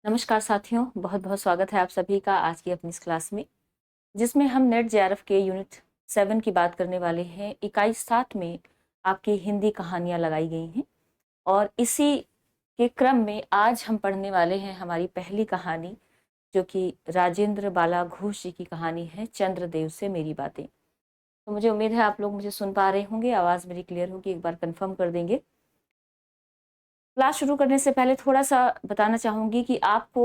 नमस्कार साथियों, बहुत बहुत स्वागत है आप सभी का आज की अपनी इस क्लास में, जिसमें हम नेट जेआरएफ के यूनिट 7 की बात करने वाले हैं। इकाई 7 में आपकी हिंदी कहानियां लगाई गई हैं और इसी के क्रम में आज हम पढ़ने वाले हैं हमारी पहली कहानी, जो कि राजेंद्र बाला घोष जी की कहानी है, चंद्रदेव से मेरी बातें। तो मुझे उम्मीद है आप लोग मुझे सुन पा रहे होंगे, आवाज़ मेरी क्लियर होगी, एक बार कन्फर्म कर देंगे। क्लास शुरू करने से पहले थोड़ा सा बताना चाहूँगी कि आपको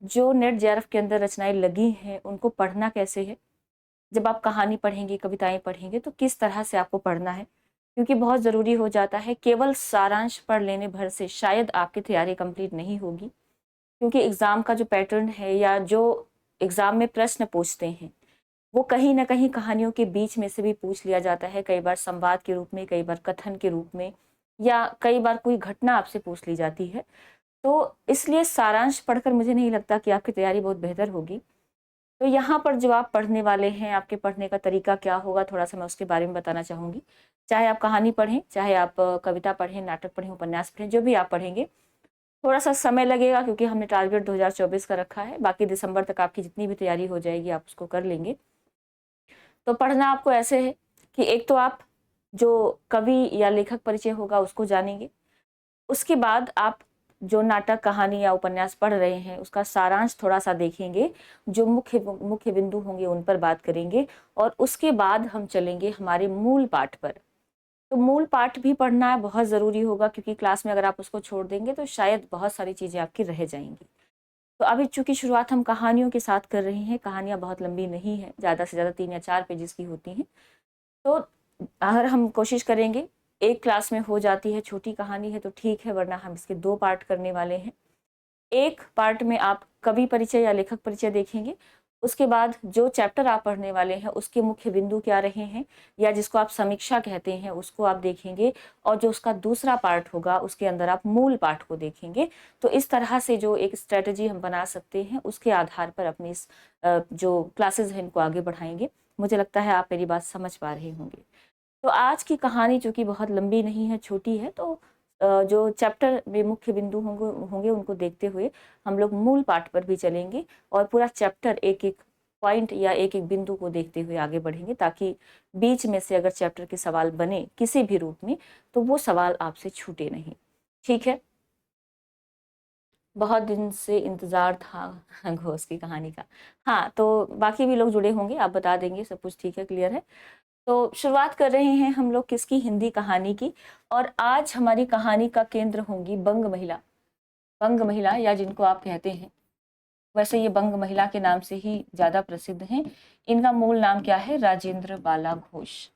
जो नेट जेआरएफ के अंदर रचनाएं लगी हैं उनको पढ़ना कैसे है। जब आप कहानी पढ़ेंगे, कविताएं पढ़ेंगे तो किस तरह से आपको पढ़ना है, क्योंकि बहुत ज़रूरी हो जाता है। केवल सारांश पढ़ लेने भर से शायद आपकी तैयारी कंप्लीट नहीं होगी, क्योंकि एग्ज़ाम का जो पैटर्न है या जो एग्ज़ाम में प्रश्न पूछते हैं वो कहीं ना कहीं कहानियों के बीच में से भी पूछ लिया जाता है। कई बार संवाद के रूप में, कई बार कथन के रूप में, या कई बार कोई घटना आपसे पूछ ली जाती है। तो इसलिए सारांश पढ़कर मुझे नहीं लगता कि आपकी तैयारी बहुत बेहतर होगी। तो यहाँ पर जो आप पढ़ने वाले हैं, आपके पढ़ने का तरीका क्या होगा, थोड़ा सा मैं उसके बारे में बताना चाहूँगी। चाहे आप कहानी पढ़ें, चाहे आप कविता पढ़ें, नाटक पढ़ें, उपन्यास पढ़ें, जो भी आप पढ़ेंगे, थोड़ा सा समय लगेगा क्योंकि हमने टारगेट 2024 का रखा है। बाकी दिसंबर तक आपकी जितनी भी तैयारी हो जाएगी आप उसको कर लेंगे। तो पढ़ना आपको ऐसे है कि एक तो आप जो कवि या लेखक परिचय होगा उसको जानेंगे। उसके बाद आप जो नाटक, कहानी या उपन्यास पढ़ रहे हैं उसका सारांश थोड़ा सा देखेंगे, जो मुख्य मुख्य बिंदु होंगे उन पर बात करेंगे, और उसके बाद हम चलेंगे हमारे मूल पाठ पर। तो मूल पाठ भी पढ़ना बहुत ज़रूरी होगा, क्योंकि क्लास में अगर आप उसको छोड़ देंगे तो शायद बहुत सारी चीज़ें आपकी रह जाएंगी। तो अभी चूंकि शुरुआत हम कहानियों के साथ कर रहे हैं, कहानियाँ बहुत लंबी नहीं है, ज़्यादा से ज़्यादा 3 या 4 पेजेस की होती हैं। तो अगर हम कोशिश करेंगे, एक क्लास में हो जाती है, छोटी कहानी है तो ठीक है, वरना हम इसके 2 पार्ट करने वाले हैं। एक पार्ट में आप कवि परिचय या लेखक परिचय देखेंगे। उसके बाद जो चैप्टर आप पढ़ने वाले हैं उसके मुख्य बिंदु क्या रहे हैं, या जिसको आप समीक्षा कहते हैं, उसको आप देखेंगे। और जो उसका दूसरा पार्ट होगा उसके अंदर आप मूल पाठ को देखेंगे। तो इस तरह से जो एक स्ट्रेटजी हम बना सकते हैं, उसके आधार पर अपनी इस जो क्लासेस हैं इनको आगे बढ़ाएंगे। मुझे लगता है आप मेरी बात समझ पा रहे होंगे। तो आज की कहानी चूंकि बहुत लंबी नहीं है, छोटी है, तो जो चैप्टर में मुख्य बिंदु होंगे उनको देखते हुए हम लोग मूल पाठ पर भी चलेंगे, और पूरा चैप्टर एक एक पॉइंट या एक एक बिंदु को देखते हुए आगे बढ़ेंगे, ताकि बीच में से अगर चैप्टर के सवाल बने किसी भी रूप में तो वो सवाल आपसे छूटे नहीं। ठीक है। बहुत दिन से इंतजार था घोष की कहानी का। हाँ, तो बाकी भी लोग जुड़े होंगे, आप बता देंगे सब कुछ ठीक है, क्लियर है। तो शुरुआत कर रहे हैं हम लोग किसकी, हिंदी कहानी की। और आज हमारी कहानी का केंद्र होंगी बंग महिला। बंग महिला, या जिनको आप कहते हैं, वैसे ये बंग महिला के नाम से ही ज्यादा प्रसिद्ध हैं। इनका मूल नाम क्या है, राजेंद्र बाला घोष।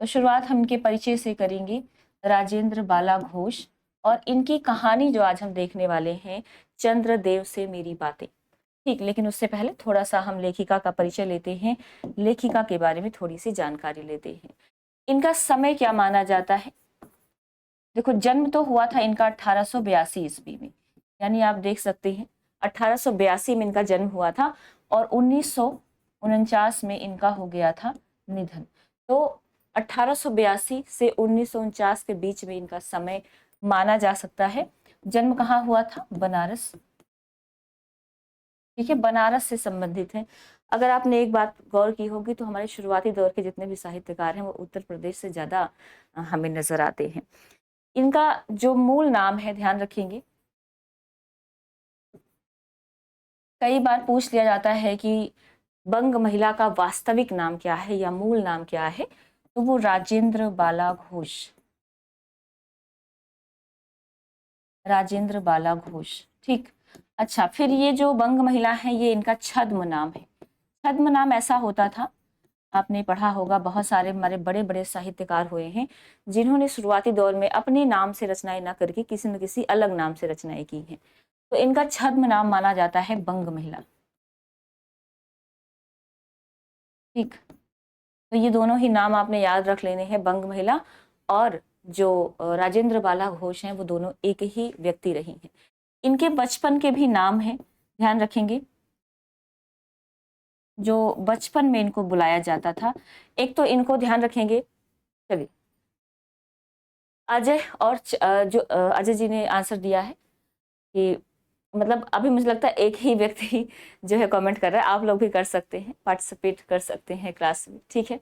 तो शुरुआत हम इनके परिचय से करेंगे, राजेंद्र बाला घोष। और इनकी कहानी जो आज हम देखने वाले हैं, चंद्रदेव से मेरी बातें। ठीक, लेकिन उससे पहले थोड़ा सा हम लेखिका का परिचय लेते हैं, लेखिका के बारे में थोड़ी सी जानकारी लेते हैं। इनका समय क्या माना जाता है। देखो, जन्म तो हुआ था इनका 1882 ईस्वी में, यानी आप देख सकते हैं 1882 में इनका जन्म हुआ था, और 1949 में इनका हो गया था निधन। तो 1882 से 1949 के बीच में इनका समय माना जा सकता है। जन्म कहाँ हुआ था, बनारस। ठीक है, बनारस से संबंधित है। अगर आपने एक बात गौर की होगी तो हमारे शुरुआती दौर के जितने भी साहित्यकार हैं वो उत्तर प्रदेश से ज्यादा हमें नजर आते हैं। इनका जो मूल नाम है, ध्यान रखेंगे, कई बार पूछ लिया जाता है कि बंग महिला का वास्तविक नाम क्या है या मूल नाम क्या है, तो वो राजेंद्र बाला घोष, राजेंद्र बाला घोष। ठीक। अच्छा, फिर ये जो बंग महिला है ये इनका छद्म नाम है। छद्म नाम ऐसा होता था, आपने पढ़ा होगा, बहुत सारे हमारे बड़े बड़े साहित्यकार हुए हैं जिन्होंने शुरुआती दौर में अपने नाम से रचनाएं ना करके किसी न किसी अलग नाम से रचनाएं की हैं। तो इनका छद्म नाम माना जाता है बंग महिला। ठीक। तो ये दोनों ही नाम आपने याद रख लेने हैं, बंग महिला और जो राजेंद्र बाला घोष हैं, वो दोनों एक ही व्यक्ति रही हैं। इनके बचपन के भी नाम हैं, ध्यान रखेंगे, जो बचपन में इनको बुलाया जाता था। एक तो इनको ध्यान रखेंगे, चलिए, अजय, और जो अजय जी ने आंसर दिया है कि मतलब अभी मुझे लगता है एक ही व्यक्ति जो है कमेंट कर रहा है, आप लोग भी कर सकते हैं, पार्टिसिपेट कर सकते हैं क्लास में, ठीक है।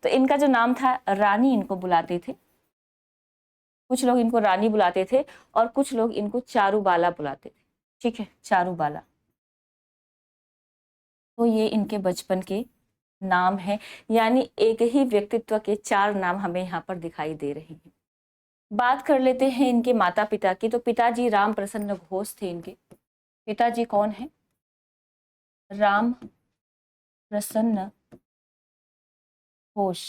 तो इनका जो नाम था, रानी इनको बुलाते थे, कुछ लोग इनको रानी बुलाते थे और कुछ लोग इनको चारूबाला बुलाते थे, ठीक है, चारूबाला। तो ये इनके बचपन के नाम है, यानी एक ही व्यक्तित्व के 4 नाम हमें यहाँ पर दिखाई दे रहे हैं। बात कर लेते हैं इनके माता पिता की। तो पिताजी राम प्रसन्न घोष थे इनके। पिताजी कौन है? राम प्रसन्न घोष।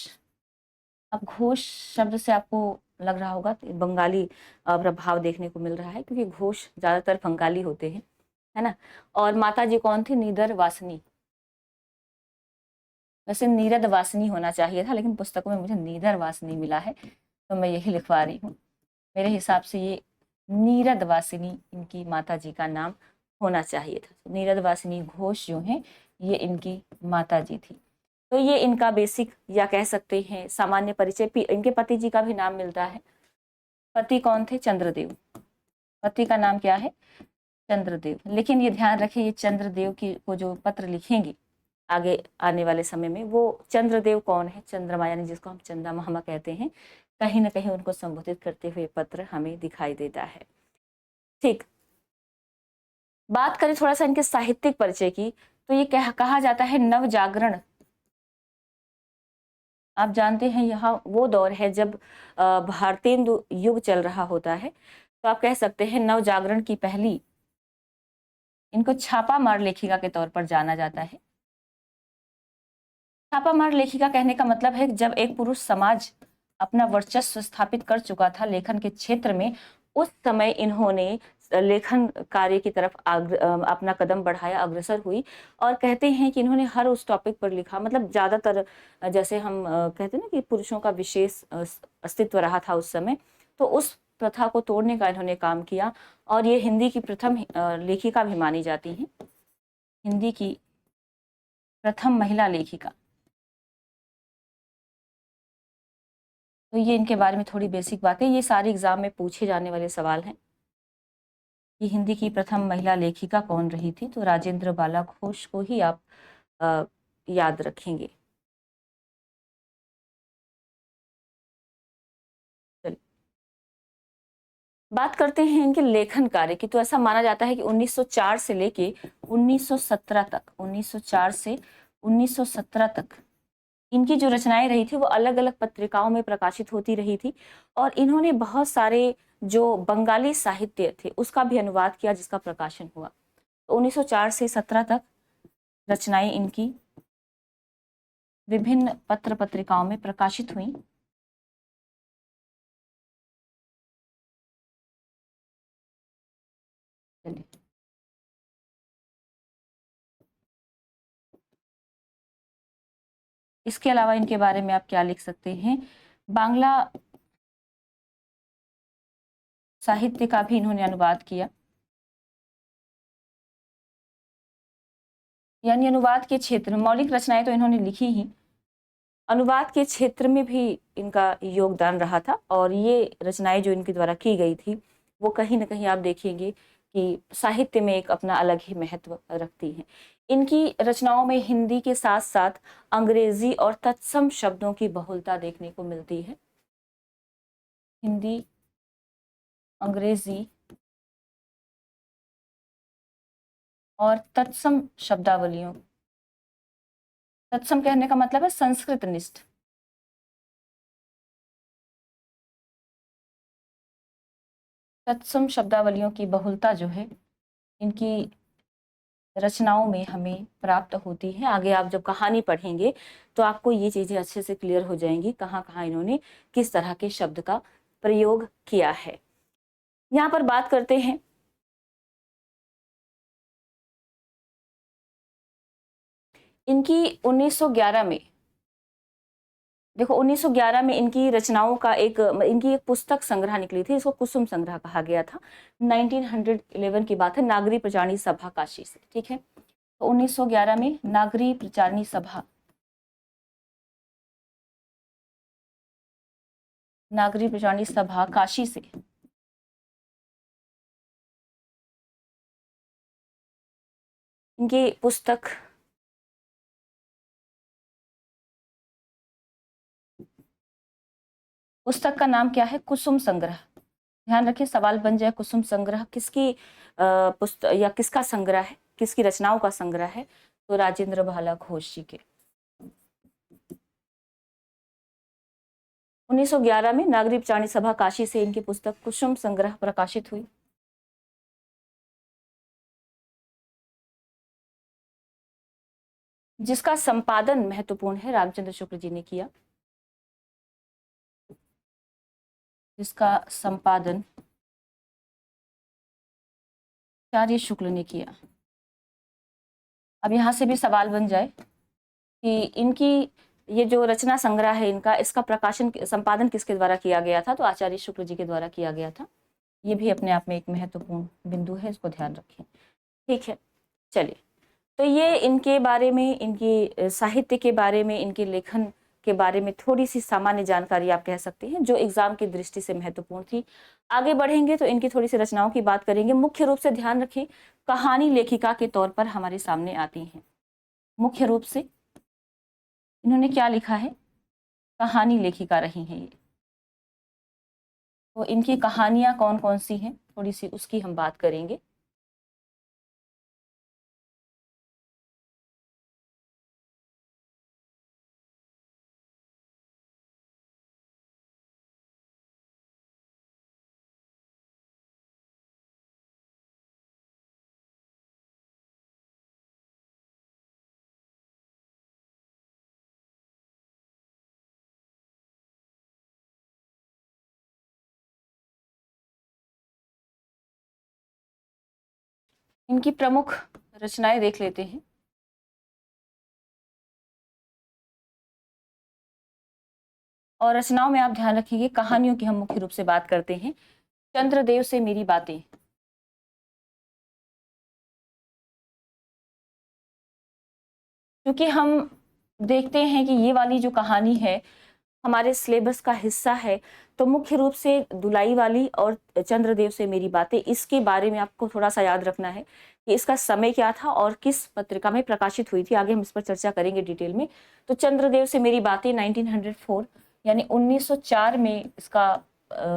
अब घोष शब्द से आपको लग रहा होगा तो बंगाली प्रभाव देखने को मिल रहा है, क्योंकि घोष ज्यादातर बंगाली होते हैं, है ना। और माता जी कौन थी? नीदर वासनी। वैसे नीरद वासनी होना चाहिए था, लेकिन पुस्तकों में मुझे नीदर वासनी मिला है, तो मैं यही लिखवा रही हूँ। मेरे हिसाब से ये नीरद वासिनी इनकी माता जी का नाम होना चाहिए था। तो नीरद वासिनी घोष जो है, ये इनकी माता जी थी। तो ये इनका बेसिक या कह सकते हैं सामान्य परिचय। इनके पति जी का भी नाम मिलता है। पति कौन थे? चंद्रदेव। पति का नाम क्या है? चंद्रदेव। लेकिन ये ध्यान रखें, ये चंद्रदेव की को जो पत्र लिखेंगे आगे आने वाले समय में, वो चंद्रदेव कौन है? चंद्रमा, यानी जिसको हम चंदा मामा कहते हैं, कहीं ना कहीं उनको संबोधित करते हुए पत्र हमें दिखाई देता है। ठीक, बात करें थोड़ा सा इनके साहित्यिक परिचय की, तो ये कहा जाता है नव जागरण। आप जानते हैं यह वो दौर है जब भारतेंदु युग चल रहा होता है, तो आप कह सकते हैं नव जागरण की पहली, इनको छापा मार लेखिका के तौर पर जाना जाता है। छापामार लेखिका कहने का मतलब है जब एक पुरुष समाज अपना वर्चस्व स्थापित कर चुका था लेखन के क्षेत्र में, उस समय इन्होंने लेखन कार्य की तरफ अपना कदम बढ़ाया, अग्रसर हुई। और कहते हैं कि इन्होंने हर उस टॉपिक पर लिखा, मतलब ज्यादातर जैसे हम कहते हैं ना कि पुरुषों का विशेष अस्तित्व रहा था उस समय, तो उस प्रथा को तोड़ने का इन्होंने काम किया। और ये हिंदी की प्रथम लेखिका भी मानी जाती हैं, हिंदी की प्रथम महिला लेखिका। तो ये इनके बारे में थोड़ी बेसिक बातें, ये सारे एग्जाम में पूछे जाने वाले सवाल हैं कि हिंदी की प्रथम महिला लेखिका कौन रही थी। तो राजेंद्र बाला घोष को ही आप याद रखेंगे। चलिए, बात करते हैं इनके लेखन कार्य की। तो ऐसा माना जाता है कि 1904 से लेके 1917 तक, 1904 से 1917 तक इनकी जो रचनाएं रही थी वो अलग अलग पत्रिकाओं में प्रकाशित होती रही थी। और इन्होंने बहुत सारे जो बंगाली साहित्य थे उसका भी अनुवाद किया, जिसका प्रकाशन हुआ। तो 1904 से 17 तक रचनाएं इनकी विभिन्न पत्र पत्रिकाओं में प्रकाशित हुई। इसके अलावा इनके बारे में आप क्या लिख सकते हैं? बांग्ला साहित्य का भी इन्होंने अनुवाद किया, यानी अनुवाद के क्षेत्र में मौलिक रचनाएं तो इन्होंने लिखी ही, अनुवाद के क्षेत्र में भी इनका योगदान रहा था। और ये रचनाएं जो इनके द्वारा की गई थी वो कहीं ना कहीं आप देखेंगे कि साहित्य में एक अपना अलग ही महत्व रखती हैं। इनकी रचनाओं में हिंदी के साथ साथ अंग्रेजी और तत्सम शब्दों की बहुलता देखने को मिलती है। हिंदी, अंग्रेजी और तत्सम शब्दावलियों, तत्सम कहने का मतलब है संस्कृत निष्ठ। तत्सम शब्दावलियों की बहुलता जो है इनकी रचनाओं में हमें प्राप्त होती है। आगे आप जब कहानी पढ़ेंगे तो आपको ये चीजें अच्छे से क्लियर हो जाएंगी, कहाँ कहाँ इन्होंने किस तरह के शब्द का प्रयोग किया है। यहाँ पर बात करते हैं इनकी 1911 में, देखो 1911 में इनकी रचनाओं का इनकी एक पुस्तक संग्रह निकली थी, इसको कुसुम संग्रह कहा गया था। 1911 की बात है, नागरी प्रचारणी सभा काशी से, ठीक है। तो 1911 में नागरी प्रचारणी सभा, नागरी प्रचारणी सभा काशी से इनकी पुस्तक का नाम क्या है? कुसुम संग्रह। ध्यान रखिए, सवाल बन जाए कुसुम संग्रह किसकी पुस्तक या किसका संग्रह है, किसकी रचनाओं का संग्रह है? तो राजेंद्र भाला घोष जी के। 1911 में नागरिक चाणी सभा काशी से इनकी पुस्तक कुसुम संग्रह प्रकाशित हुई। जिसका संपादन महत्वपूर्ण है, रामचंद्र शुक्ल जी ने किया। जिसका संपादन आचार्य शुक्ल ने किया। अब यहाँ से भी सवाल बन जाए कि इनकी ये जो रचना संग्रह है इनका, इसका प्रकाशन संपादन किसके द्वारा किया गया था? तो आचार्य शुक्ल जी के द्वारा किया गया था। ये भी अपने आप में एक महत्वपूर्ण बिंदु है, इसको ध्यान रखें। ठीक है, चलिए, तो ये इनके बारे में, इनकी साहित्य के बारे में, इनके लेखन के बारे में थोड़ी सी सामान्य जानकारी आप कह सकते हैं जो एग्जाम की दृष्टि से महत्वपूर्ण थी। आगे बढ़ेंगे तो इनकी थोड़ी सी रचनाओं की बात करेंगे। मुख्य रूप से ध्यान रखिए, कहानी लेखिका के तौर पर हमारे सामने आती हैं। मुख्य रूप से इन्होंने क्या लिखा है? कहानी लेखिका रही हैं ये। तो इनकी कहानियां कौन कौन सी हैं, थोड़ी सी उसकी हम बात करेंगे। इनकी प्रमुख रचनाएं देख लेते हैं। और रचनाओं में आप ध्यान रखिए, कहानियों की हम मुख्य रूप से बात करते हैं। चंद्रदेव से मेरी बातें, क्योंकि हम देखते हैं कि ये वाली जो कहानी है हमारे सिलेबस का हिस्सा है, तो मुख्य रूप से दुलाई वाली और चंद्रदेव से मेरी बातें, इसके बारे में आपको थोड़ा सा याद रखना है कि इसका समय क्या था और किस पत्रिका में प्रकाशित हुई थी। आगे हम इस पर चर्चा करेंगे डिटेल में। तो चंद्रदेव से मेरी बातें 1904 यानी 1904 में इसका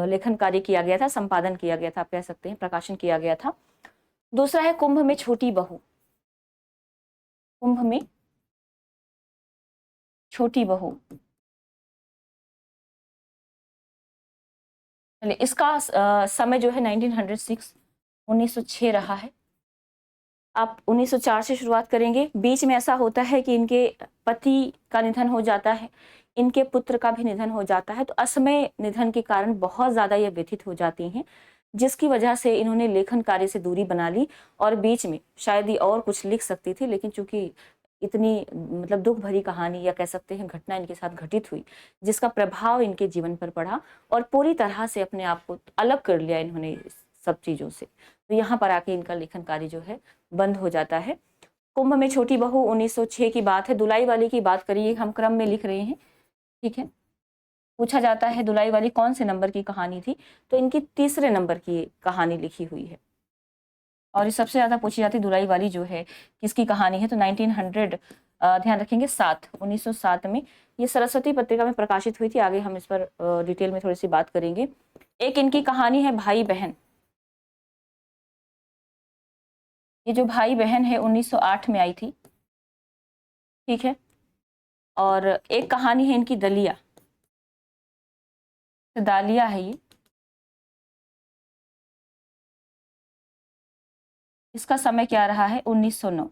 लेखन कार्य किया गया था, संपादन किया गया था, आप कह सकते हैं प्रकाशन किया गया था। दूसरा है कुंभ में छोटी बहू। कुंभ में छोटी बहू, चलिए इसका समय जो है 1906 1906 रहा है। आप 1904 से शुरुआत करेंगे। बीच में ऐसा होता है कि इनके पति का निधन हो जाता है, इनके पुत्र का भी निधन हो जाता है, तो असमय निधन के कारण बहुत ज़्यादा ये व्यथित हो जाती हैं, जिसकी वजह से इन्होंने लेखन कार्य से दूरी बना ली। और बीच में शायद ये और कुछ लिख सकती थी, लेकिन चूंकि इतनी मतलब दुख भरी कहानी या कह सकते हैं घटना इनके साथ घटित हुई, जिसका प्रभाव इनके जीवन पर पड़ा और पूरी तरह से अपने आप को अलग कर लिया इन्होंने सब चीज़ों से, तो यहाँ पर आके इनका लेखन कार्य जो है बंद हो जाता है। कुंभ में छोटी बहू 1906 की बात है। दुलाई वाली की बात करिए, हम क्रम में लिख रहे हैं, ठीक है। पूछा जाता है दुलाई वाली कौन से नंबर की कहानी थी, तो इनकी तीसरे नंबर की कहानी लिखी हुई है। और ये सबसे ज्यादा पूछी जाती दुलाई वाली जो है किसकी कहानी है, तो 1900 ध्यान रखेंगे 1907 में ये सरस्वती पत्रिका में प्रकाशित हुई थी। आगे हम इस पर डिटेल में थोड़ी सी बात करेंगे। एक इनकी कहानी है भाई बहन। ये जो भाई बहन है 1908 में आई थी, ठीक है। और एक कहानी है इनकी दलिया, दालिया है ये, इसका समय क्या रहा है 1909।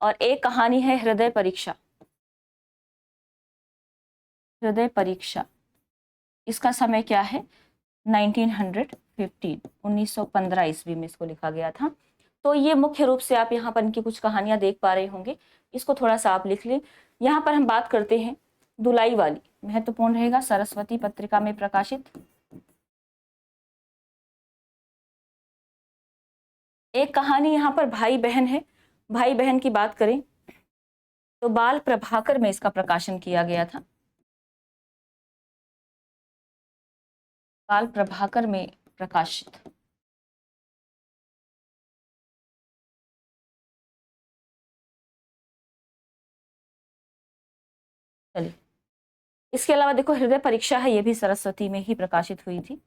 और एक कहानी है हृदय परीक्षा, हृदय परीक्षा, इसका समय क्या है 1915 1915 ईस्वी में इसको लिखा गया था। तो ये मुख्य रूप से आप यहाँ पर इनकी कुछ कहानियां देख पा रहे होंगे, इसको थोड़ा सा आप लिख लें। यहाँ पर हम बात करते हैं दुलाई वाली, महत्वपूर्ण रहेगा, सरस्वती पत्रिका में प्रकाशित। एक कहानी यहाँ पर भाई बहन है। भाई बहन की बात करें तो बाल प्रभाकर में इसका प्रकाशन किया गया था, बाल प्रभाकर में प्रकाशित। इसके अलावा देखो हृदय परीक्षा है, ये भी सरस्वती में ही प्रकाशित हुई थी।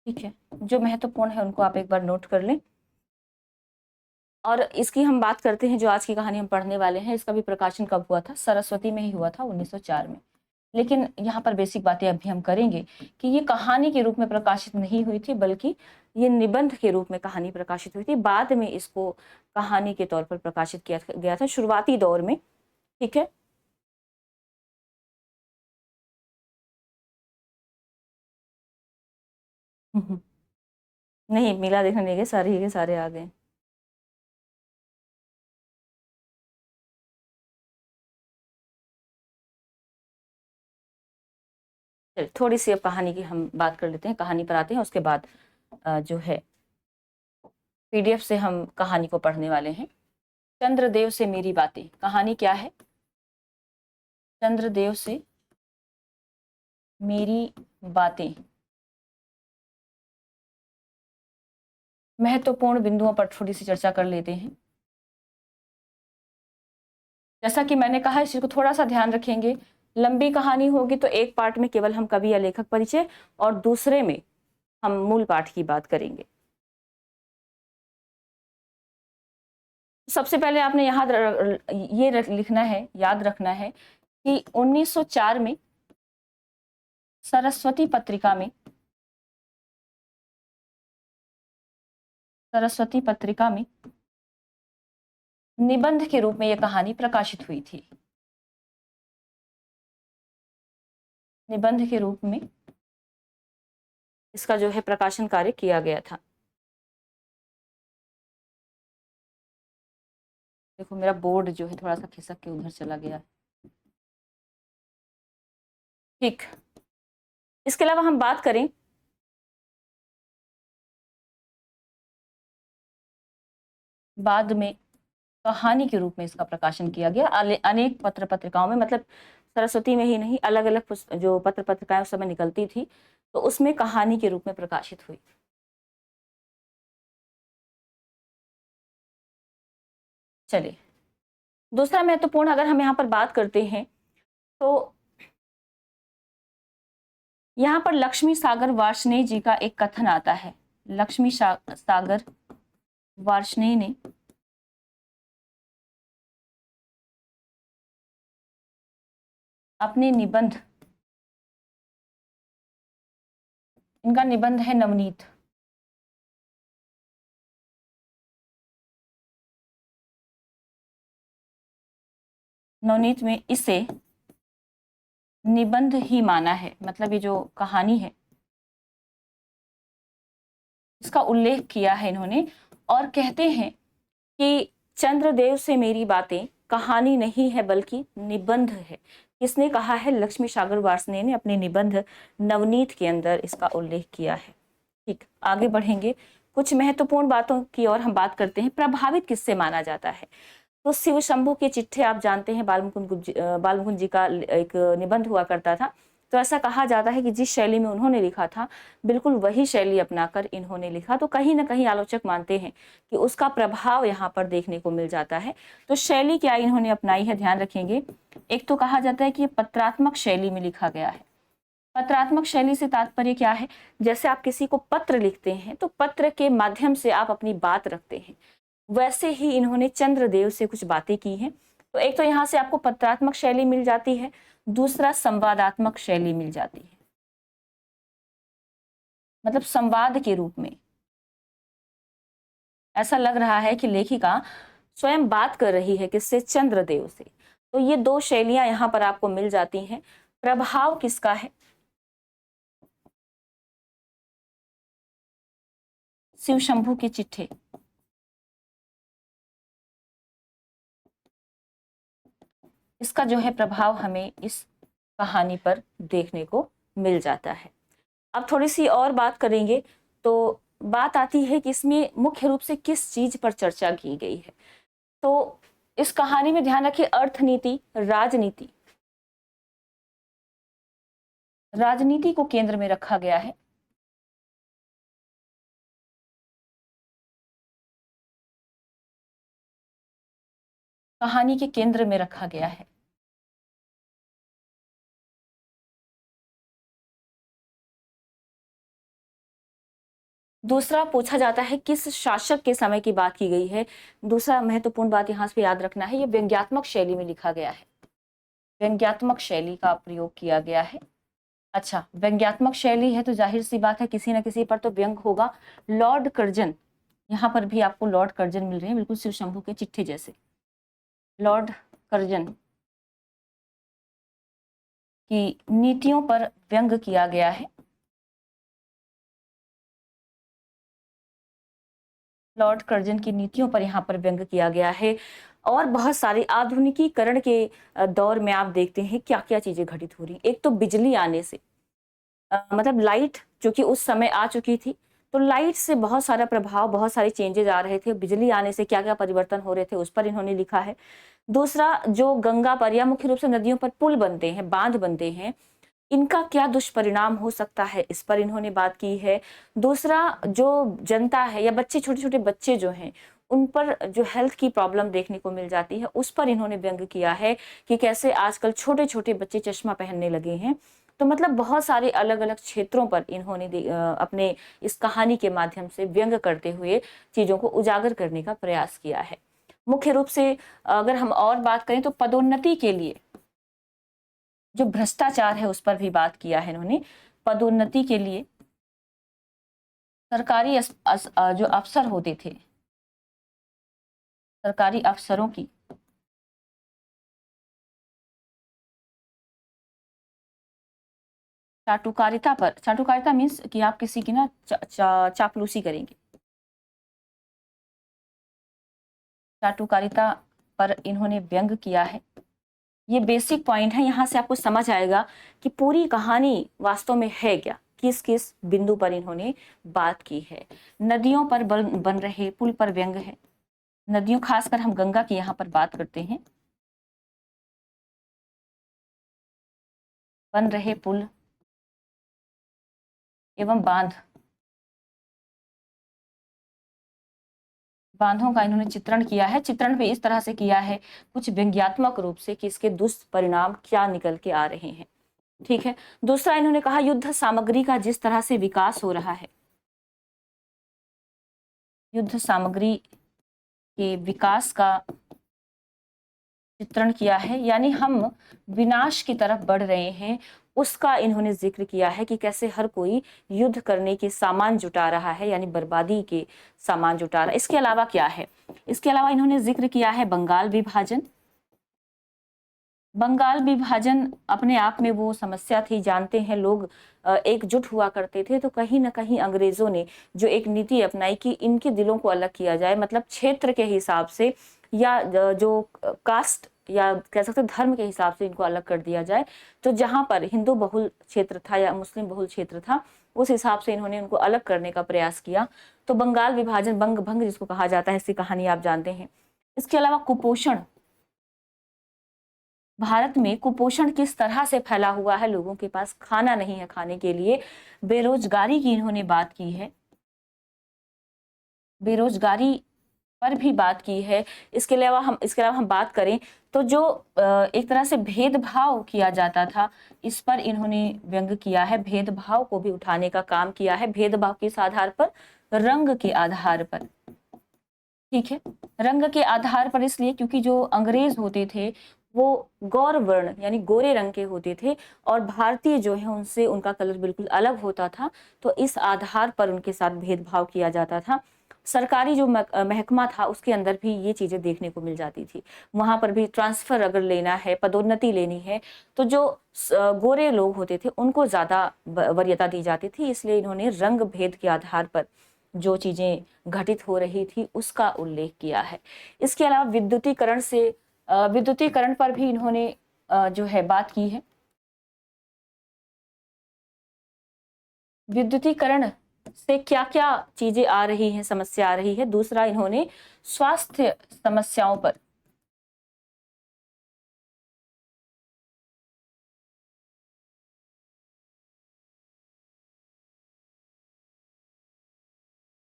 ठीक है, जो महत्वपूर्ण है उनको आप एक बार नोट कर लें। और इसकी हम बात करते हैं, जो आज की कहानी हम पढ़ने वाले हैं, इसका भी प्रकाशन कब हुआ था? सरस्वती में ही हुआ था, 1904 में। लेकिन यहाँ पर बेसिक बातें अभी हम करेंगे कि ये कहानी के रूप में प्रकाशित नहीं हुई थी, बल्कि ये निबंध के रूप में कहानी प्रकाशित हुई थी। बाद में इसको कहानी के तौर पर प्रकाशित किया गया था शुरुआती दौर में। ठीक है, नहीं मेला देखने नहीं गए, सारे ही के सारे आ गए। चलिए थोड़ी सी अब कहानी की हम बात कर लेते हैं, कहानी पर आते हैं, उसके बाद जो है पीडीएफ से हम कहानी को पढ़ने वाले हैं। चंद्रदेव से मेरी बातें, कहानी क्या है? चंद्रदेव से मेरी बातें। महत्वपूर्ण बिंदुओं पर थोड़ी सी चर्चा कर लेते हैं। जैसा कि मैंने कहा, इस चीज को थोड़ा सा ध्यान रखेंगे। लंबी कहानी होगी तो एक पार्ट में केवल हम कवि या लेखक परिचय, और दूसरे में हम मूल पाठ की बात करेंगे। सबसे पहले आपने लिखना है, याद रखना है कि 1904 में सरस्वती पत्रिका में, सरस्वती पत्रिका में निबंध के रूप में यह कहानी प्रकाशित हुई थी। निबंध के रूप में इसका जो है प्रकाशन कार्य किया गया था। देखो मेरा बोर्ड जो है थोड़ा सा खिसक के उधर चला गया है। ठीक, इसके अलावा हम बात करें बाद में कहानी के रूप में इसका प्रकाशन किया गया अनेक पत्र पत्रिकाओं में, मतलब सरस्वती में ही नहीं, अलग अलग जो पत्र पत्रिकाएं उस समय निकलती थी, तो उसमें कहानी के रूप में प्रकाशित हुई। चलिए दूसरा महत्वपूर्ण अगर हम यहाँ पर बात करते हैं तो यहाँ पर लक्ष्मी सागर वार्ष्णेय जी का एक कथन आता है। लक्ष्मी सागर वार्ष्णेय ने अपने निबंध, इनका निबंध है नवनीत। नवनीत में इसे निबंध ही माना है, मतलब ये जो कहानी है इसका उल्लेख किया है इन्होंने, और कहते हैं कि चंद्रदेव से मेरी बातें कहानी नहीं है बल्कि निबंध है। किसने कहा है? लक्ष्मी सागर वार्ष्णेय ने अपने निबंध नवनीत के अंदर इसका उल्लेख किया है। ठीक, आगे बढ़ेंगे, कुछ महत्वपूर्ण बातों की और हम बात करते हैं। प्रभावित किससे माना जाता है? तो शिव शंभू के चिट्ठे आप जानते हैं, बाल मुकुंद जी का एक निबंध हुआ करता था। तो ऐसा कहा जाता है कि जिस शैली में उन्होंने लिखा था बिल्कुल वही शैली अपनाकर इन्होंने लिखा। तो कहीं ना कहीं आलोचक मानते हैं कि उसका प्रभाव यहाँ पर देखने को मिल जाता है। तो शैली क्या इन्होंने अपनाई है, ध्यान रखेंगे। एक तो कहा जाता है कि ये पत्रात्मक शैली में लिखा गया है। पत्रात्मक शैली से तात्पर्य क्या है? जैसे आप किसी को पत्र लिखते हैं तो पत्र के माध्यम से आप अपनी बात रखते हैं, वैसे ही इन्होंने चंद्रदेव से कुछ बातें की हैं। तो एक तो यहाँ से आपको पत्रात्मक शैली मिल जाती है, दूसरा संवादात्मक शैली मिल जाती है, मतलब संवाद के रूप में। ऐसा लग रहा है कि लेखिका स्वयं बात कर रही है किससे? चंद्रदेव से। तो ये दो शैलियां यहाँ पर आपको मिल जाती हैं। प्रभाव किसका है? शिव शंभू के चिट्ठे, इसका जो है प्रभाव हमें इस कहानी पर देखने को मिल जाता है। अब थोड़ी सी और बात करेंगे तो बात आती है कि इसमें मुख्य रूप से किस चीज पर चर्चा की गई है। तो इस कहानी में ध्यान रखिए, अर्थनीति, राजनीति, राजनीति को केंद्र में रखा गया है। कहानी के केंद्र में रखा गया है। दूसरा पूछा जाता है किस शासक के समय की बात की गई है। दूसरा महत्वपूर्ण बात यहाँ पे याद रखना है, ये व्यंग्यात्मक शैली में लिखा गया है, व्यंग्यात्मक शैली का प्रयोग किया गया है। अच्छा, व्यंग्यात्मक शैली है तो जाहिर सी बात है किसी न किसी पर तो व्यंग होगा। लॉर्ड कर्जन, यहाँ पर भी आपको लॉर्ड कर्जन मिल रहे हैं, बिल्कुल शिव शंभू के चिट्ठे जैसे। लॉर्ड कर्जन की नीतियों पर व्यंग किया गया है। लॉर्ड कर्जन की नीतियों पर यहाँ पर व्यंग किया गया है। और बहुत सारे आधुनिकीकरण के दौर में आप देखते हैं क्या क्या चीजें घटित हो रही। एक तो बिजली आने से, मतलब लाइट जो कि उस समय आ चुकी थी, तो लाइट से बहुत सारा प्रभाव, बहुत सारे चेंजेस आ रहे थे। बिजली आने से क्या क्या परिवर्तन हो रहे थे उस पर इन्होंने लिखा है। दूसरा, जो गंगा पर या मुख्य रूप से नदियों पर पुल बनते हैं, बांध बनते हैं, इनका क्या दुष्परिणाम हो सकता है, इस पर इन्होंने बात की है। दूसरा, जो जनता है या बच्चे, छोटे छोटे बच्चे जो हैं, उन पर जो हेल्थ की प्रॉब्लम देखने को मिल जाती है, उस पर इन्होंने व्यंग किया है कि कैसे आजकल छोटे छोटे बच्चे चश्मा पहनने लगे हैं। तो मतलब बहुत सारे अलग अलग क्षेत्रों पर इन्होंने अपने इस कहानी के माध्यम से व्यंग करते हुए चीजों को उजागर करने का प्रयास किया है। मुख्य रूप से अगर हम और बात करें तो पदोन्नति के लिए जो भ्रष्टाचार है उस पर भी बात किया है इन्होंने। पदोन्नति के लिए सरकारी जो अफसर होते थे, सरकारी अफसरों की चाटुकारिता पर, चाटुकारिता मीन्स कि आप किसी की ना चापलूसी करेंगे, चाटुकारिता पर इन्होंने व्यंग किया है। ये बेसिक पॉइंट है, यहाँ से आपको समझ आएगा कि पूरी कहानी वास्तव में है क्या, किस किस बिंदु पर इन्होंने बात की है। नदियों पर बन रहे पुल पर व्यंग है। नदियों, खासकर हम गंगा की यहाँ पर बात करते हैं। बन रहे पुल एवं बांध, बांधों का इन्होंने चित्रण किया है। चित्रण भी इस तरह से किया है कुछ व्यंग्यात्मक रूप से कि इसके दुष्परिणाम क्या निकल के आ रहे हैं। ठीक है। दूसरा, इन्होंने कहा युद्ध सामग्री का जिस तरह से विकास हो रहा है, युद्ध सामग्री के विकास का चित्रण किया है, यानी हम विनाश की तरफ बढ़ रहे हैं, उसका इन्होंने जिक्र किया है कि कैसे हर कोई युद्ध करने के सामान जुटा रहा है, यानी बर्बादी के सामान जुटा रहा है। इसके अलावा क्या है, इसके अलावा इन्होंने जिक्र किया है बंगाल विभाजन। बंगाल विभाजन अपने आप में वो समस्या थी, जानते हैं लोग एकजुट हुआ करते थे, तो कहीं ना कहीं अंग्रेजों ने जो एक नीति अपनाई कि इनके दिलों को अलग किया जाए, मतलब क्षेत्र के हिसाब से या जो कास्ट या कह सकते धर्म के हिसाब से इनको अलग कर दिया जाए। तो जहां पर हिंदू बहुल क्षेत्र था या मुस्लिम बहुल क्षेत्र था, उस हिसाब से इन्होंने उनको अलग करने का प्रयास किया। तो बंगाल विभाजन, बंग भंग जिसको कहा जाता है, इसकी कहानी आप जानते हैं। इसके अलावा कुपोषण, भारत में कुपोषण किस तरह से फैला हुआ है, लोगों के पास खाना नहीं है खाने के लिए। बेरोजगारी की इन्होंने बात की है, बेरोजगारी पर भी बात की है। इसके अलावा हम बात करें तो जो एक तरह से भेदभाव किया जाता था, इस पर इन्होंने व्यंग किया है। भेदभाव को भी उठाने का काम किया है। भेदभाव किस आधार पर, रंग के आधार पर। ठीक है, रंग के आधार पर इसलिए क्योंकि जो अंग्रेज होते थे वो गौर वर्ण यानी गोरे रंग के होते थे, और भारतीय जो है उनसे उनका कलर बिल्कुल अलग होता था। तो इस आधार पर उनके साथ भेदभाव किया जाता था। सरकारी जो महकमा था उसके अंदर भी ये चीजें देखने को मिल जाती थी। वहां पर भी ट्रांसफर अगर लेना है, पदोन्नति लेनी है, तो जो गोरे लोग होते थे उनको ज्यादा वरीयता दी जाती थी। इसलिए इन्होंने रंग भेद के आधार पर जो चीजें घटित हो रही थी उसका उल्लेख किया है। इसके अलावा विद्युतीकरण से, विद्युतीकरण पर भी इन्होंने जो है बात की है। विद्युतीकरण से क्या क्या चीजें आ रही हैं, समस्या आ रही है। दूसरा, इन्होंने स्वास्थ्य समस्याओं पर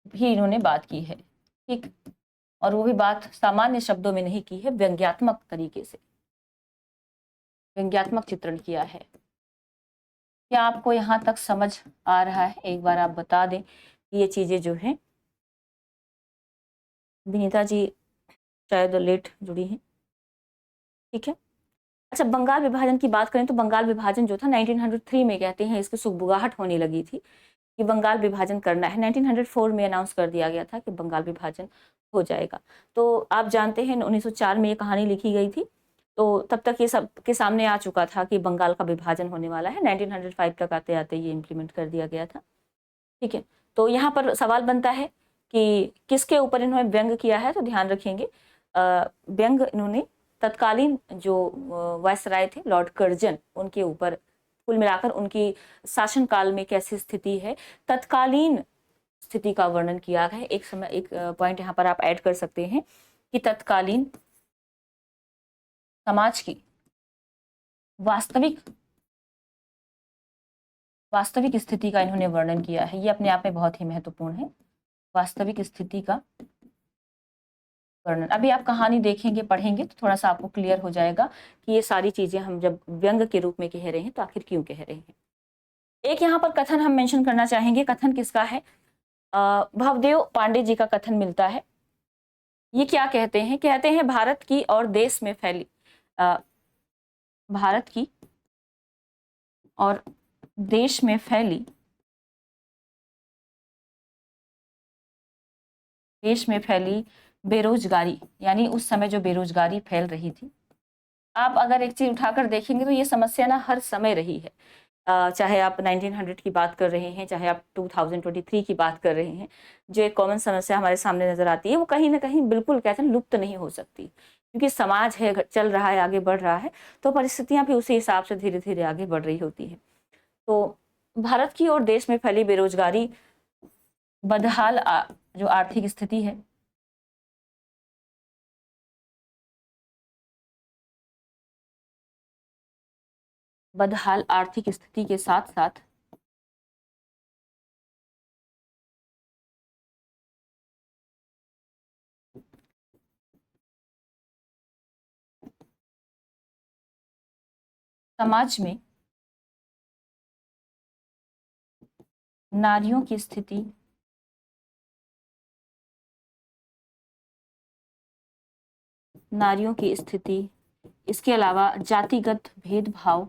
भी इन्होंने बात की है। ठीक, और वो भी बात सामान्य शब्दों में नहीं की है, व्यंग्यात्मक तरीके से, व्यंग्यात्मक चित्रण किया है। क्या आपको यहाँ तक समझ आ रहा है, एक बार आप बता दें ये चीज़ें जो हैं, विनीता जी शायद लेट जुड़ी हैं, ठीक है। अच्छा, बंगाल विभाजन की बात करें तो बंगाल विभाजन जो था 1903 में, कहते हैं इसकी सुगबुगाहट होने लगी थी कि बंगाल विभाजन करना है। 1904 में अनाउंस कर दिया गया था कि बंगाल विभाजन हो जाएगा। तो आप जानते हैं 1904 में ये कहानी लिखी गई थी, तो तब तक ये सब के सामने आ चुका था कि बंगाल का विभाजन होने वाला है। 1905 तक आते आते ये इम्प्लीमेंट कर दिया गया था, ठीक है। तो यहाँ पर सवाल बनता है कि किसके ऊपर इन्होंने व्यंग किया है, तो ध्यान रखेंगे व्यंग इन्होंने तत्कालीन जो वायसराय थे लॉर्ड कर्जन, उनके ऊपर, कुल मिलाकर उनकी शासनकाल में कैसी स्थिति है, तत्कालीन स्थिति का वर्णन किया है। एक समय एक पॉइंट यहाँ पर आप ऐड कर सकते हैं कि तत्कालीन समाज की वास्तविक स्थिति का इन्होंने वर्णन किया है। ये अपने आप में बहुत ही महत्वपूर्ण है, वास्तविक स्थिति का वर्णन। अभी आप कहानी देखेंगे, पढ़ेंगे तो थोड़ा सा आपको क्लियर हो जाएगा कि ये सारी चीजें हम जब व्यंग के रूप में कह रहे हैं तो आखिर क्यों कह रहे हैं। एक यहाँ पर कथन हम मेंशन करना चाहेंगे। कथन किसका है? भवदेव पांडे जी का कथन मिलता है। ये क्या कहते हैं? कहते हैं भारत की और देश में फैली भारत की और देश में फैली बेरोजगारी, यानी उस समय जो बेरोजगारी फैल रही थी। आप अगर एक चीज उठाकर देखेंगे तो ये समस्या ना हर समय रही है, चाहे आप 1900 की बात कर रहे हैं, चाहे आप 2023 की बात कर रहे हैं। जो एक कॉमन समस्या हमारे सामने नजर आती है वो कहीं ना कहीं बिल्कुल कहते हैं लुप्त नहीं हो सकती, क्योंकि समाज है, चल रहा है, आगे बढ़ रहा है, तो परिस्थितियां भी उसी हिसाब से धीरे धीरे आगे बढ़ रही होती है। तो भारत की और देश में फैली बेरोजगारी, बदहाल जो आर्थिक स्थिति है, बदहाल आर्थिक स्थिति के साथ साथ समाज में नारियों की स्थिति, इसके अलावा जातिगत भेदभाव,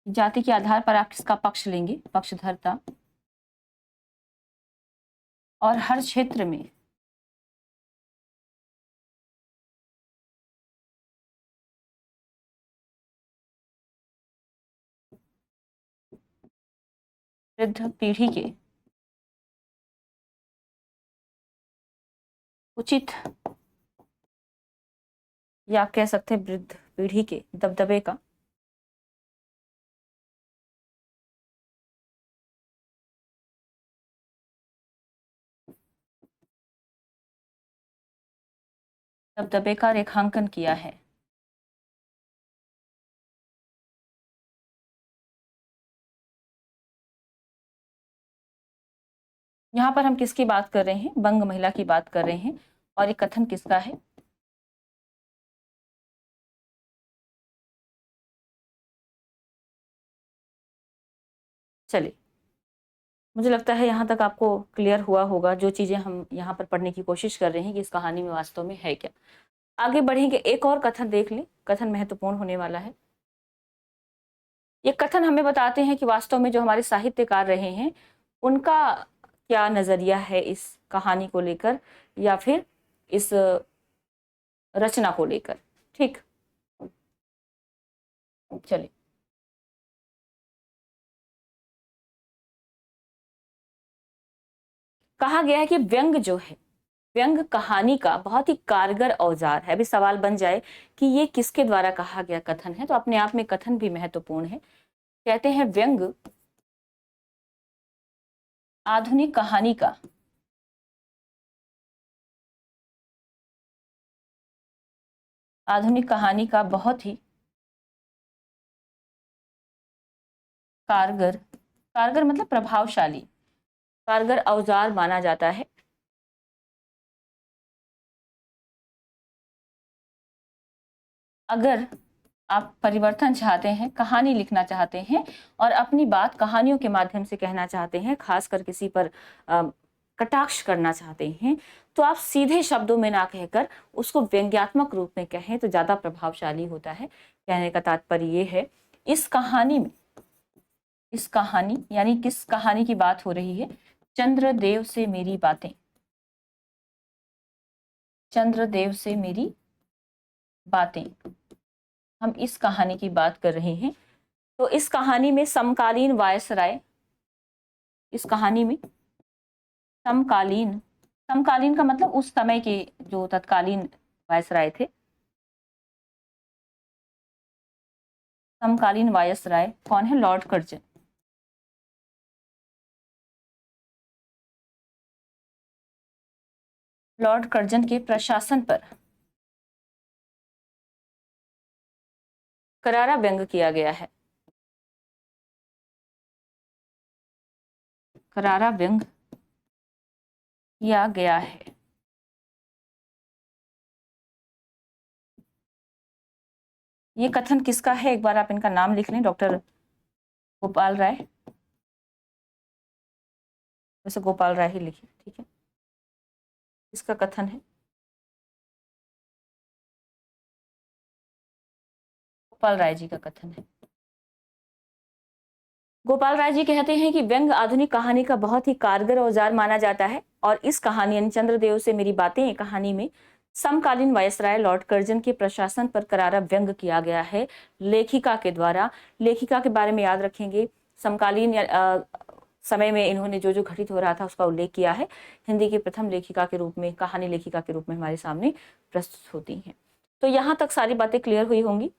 जाति के आधार पर आप किसका पक्ष लेंगे, पक्षधरता, और हर क्षेत्र में वृद्ध पीढ़ी के उचित, या कह सकते हैं वृद्ध पीढ़ी के दबदबे का रेखांकन किया है। यहाँ पर हम किसकी बात कर रहे हैं? बंग महिला की बात कर रहे हैं। और ये कथन किसका है? चलिए, मुझे लगता है यहाँ तक आपको क्लियर हुआ होगा जो चीजें हम यहाँ पर पढ़ने की कोशिश कर रहे हैं कि इस कहानी में वास्तव में है क्या। आगे बढ़ेंगे, एक और कथन देख लें, कथन महत्वपूर्ण होने वाला है। ये कथन हमें बताते हैं कि वास्तव में जो हमारे साहित्यकार रहे हैं उनका क्या नजरिया है इस कहानी को लेकर, या फिर इस रचना को लेकर। ठीक, चलिए। कहा गया है कि व्यंग जो है, व्यंग कहानी का बहुत ही कारगर औजार है। अभी सवाल बन जाए कि ये किसके द्वारा कहा गया कथन है, तो अपने आप में कथन भी महत्वपूर्ण है। कहते हैं व्यंग आधुनिक कहानी का बहुत ही कारगर, कारगर मतलब प्रभावशाली, कारगर औजार माना जाता है। अगर आप परिवर्तन चाहते हैं, कहानी लिखना चाहते हैं और अपनी बात कहानियों के माध्यम से कहना चाहते हैं, खासकर किसी पर कटाक्ष करना चाहते हैं, तो आप सीधे शब्दों में ना कहकर उसको व्यंग्यात्मक रूप में कहें तो ज्यादा प्रभावशाली होता है। कहने का तात्पर्य ये है, इस कहानी में, इस कहानी यानी किस कहानी की बात हो रही है? चंद्रदेव से मेरी बातें, चंद्रदेव से मेरी बातें, हम इस कहानी की बात कर रहे हैं। तो इस कहानी में समकालीन वायसराय, इस कहानी में समकालीन, समकालीन का मतलब उस समय के जो तत्कालीन वायसराय थे, समकालीन वायसराय कौन है? Lord Curzon. लॉर्ड कर्जन के प्रशासन पर करारा व्यंग किया गया है, करारा व्यंग किया गया है। ये कथन किसका है? एक बार आप इनका नाम लिख लें। डॉक्टर गोपाल राय, वैसे गोपाल राय ही लिखिए, ठीक है। इसका कथन है, गोपाल राय जी का कथन है। गोपाल राय जी कहते हैं कि व्यंग आधुनिक कहानी का बहुत ही कारगर औजार माना जाता है और इस कहानी यानी चंद्रदेव से मेरी बातें कहानी में समकालीन वायसराय लॉर्ड कर्जन के प्रशासन पर करारा व्यंग किया गया है लेखिका के द्वारा। लेखिका के बारे में याद रखेंगे, समकालीन समय में इन्होंने जो जो घटित हो रहा था उसका उल्लेख किया है। हिंदी की प्रथम लेखिका के रूप में, कहानी लेखिका के रूप में हमारे सामने प्रस्तुत होती हैं। तो यहाँ तक सारी बातें क्लियर हुई होंगी।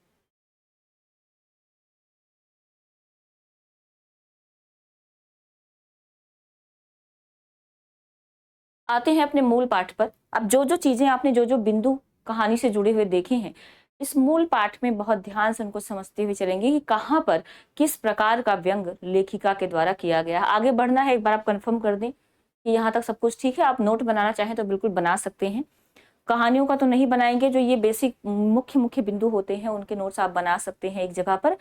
आते हैं अपने मूल पाठ पर। अब जो जो चीजें आपने, जो जो बिंदु कहानी से जुड़े हुए देखे हैं, इस मूल पाठ में बहुत ध्यान से उनको समझते हुए चलेंगे कि कहाँ पर किस प्रकार का व्यंग लेखिका के द्वारा किया गया। आगे बढ़ना है, एक बार आप कंफर्म कर दें कि यहाँ तक सब कुछ ठीक है। आप नोट बनाना चाहें तो बिल्कुल बना सकते हैं। कहानियों का तो नहीं बनाएंगे, जो ये बेसिक मुख्य मुख्य बिंदु होते हैं उनके नोट्स आप बना सकते हैं एक जगह पर,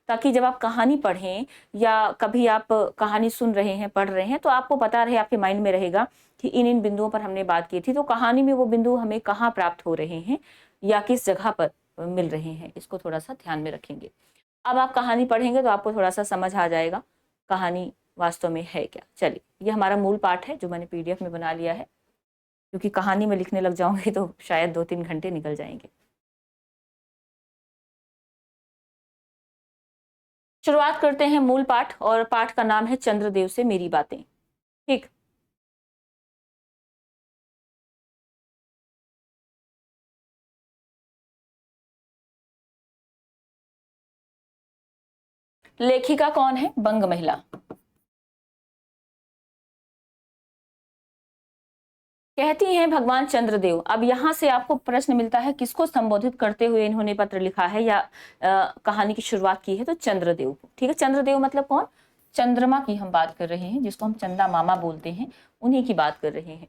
ताकि जब आप कहानी पढ़ें या कभी आप कहानी सुन रहे हैं, पढ़ रहे हैं, तो आपको पता रहे, आपके माइंड में रहेगा कि इन इन बिंदुओं पर हमने बात की थी। तो कहानी में वो बिंदु हमें कहाँ प्राप्त हो रहे हैं या किस जगह पर मिल रहे हैं, इसको थोड़ा सा ध्यान में रखेंगे। अब आप कहानी पढ़ेंगे तो आपको थोड़ा सा समझ आ जाएगा कहानी वास्तव में है क्या। चलिए, ये हमारा मूल पाठ है जो मैंने पीडीएफ में बना लिया है, क्योंकि कहानी में लिखने लग जाऊंगी तो शायद 2-3 घंटे निकल जाएंगे। शुरुआत करते हैं मूल पाठ, और पाठ का नाम है चंद्रदेव से मेरी बातें। ठीक, लेखिका कौन है? बंग महिला। कहती हैं भगवान चंद्रदेव। अब यहाँ से आपको प्रश्न मिलता है किसको संबोधित करते हुए इन्होंने पत्र लिखा है या कहानी की शुरुआत की है? तो चंद्रदेव को। ठीक है, चंद्रदेव मतलब कौन? चंद्रमा की हम बात कर रहे हैं, जिसको हम चंदा मामा बोलते हैं, उन्हीं की बात कर रहे हैं।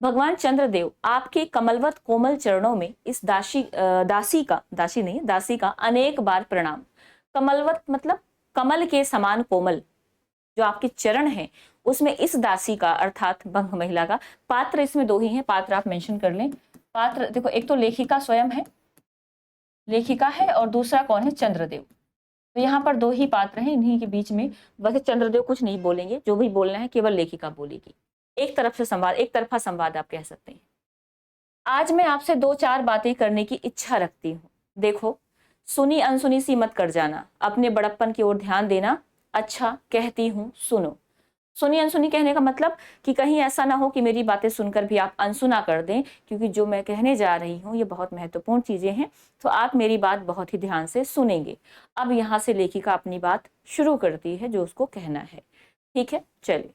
भगवान चंद्रदेव, आपके कमलवत कोमल चरणों में इस दासी का, दासी नहीं, दासी का अनेक बार प्रणाम। कमलवत मतलब कमल के समान कोमल जो आपके चरण हैं, उसमें इस दासी का अर्थात भंग महिला का, पात्र इसमें दो ही हैं, पात्र आप मेंशन कर लें। पात्र देखो, एक तो लेखिका स्वयं है, लेखिका है, और दूसरा कौन है? चंद्रदेव। तो यहाँ पर दो ही पात्र हैं, इन्हीं के बीच में। वैसे चंद्रदेव कुछ नहीं बोलेंगे, जो भी बोलना है केवल लेखिका बोलेगी। एक तरफ से संवाद, एक तरफा संवाद आप कह सकते हैं। आज मैं आपसे 2-4 बातें करने की इच्छा रखती हूँ। देखो, सुनी अनसुनी सी मत कर जाना, अपने बड़प्पन की ओर ध्यान देना। अच्छा, कहती हूँ सुनो। सुनी अनसुनी कहने का मतलब कि कहीं ऐसा ना हो कि मेरी बातें सुनकर भी आप अनसुना कर दें, क्योंकि जो मैं कहने जा रही हूँ ये बहुत महत्वपूर्ण चीजें हैं, तो आप मेरी बात बहुत ही ध्यान से सुनेंगे। अब यहाँ से लेखिका अपनी बात शुरू करती है जो उसको कहना है। ठीक है, चलिए।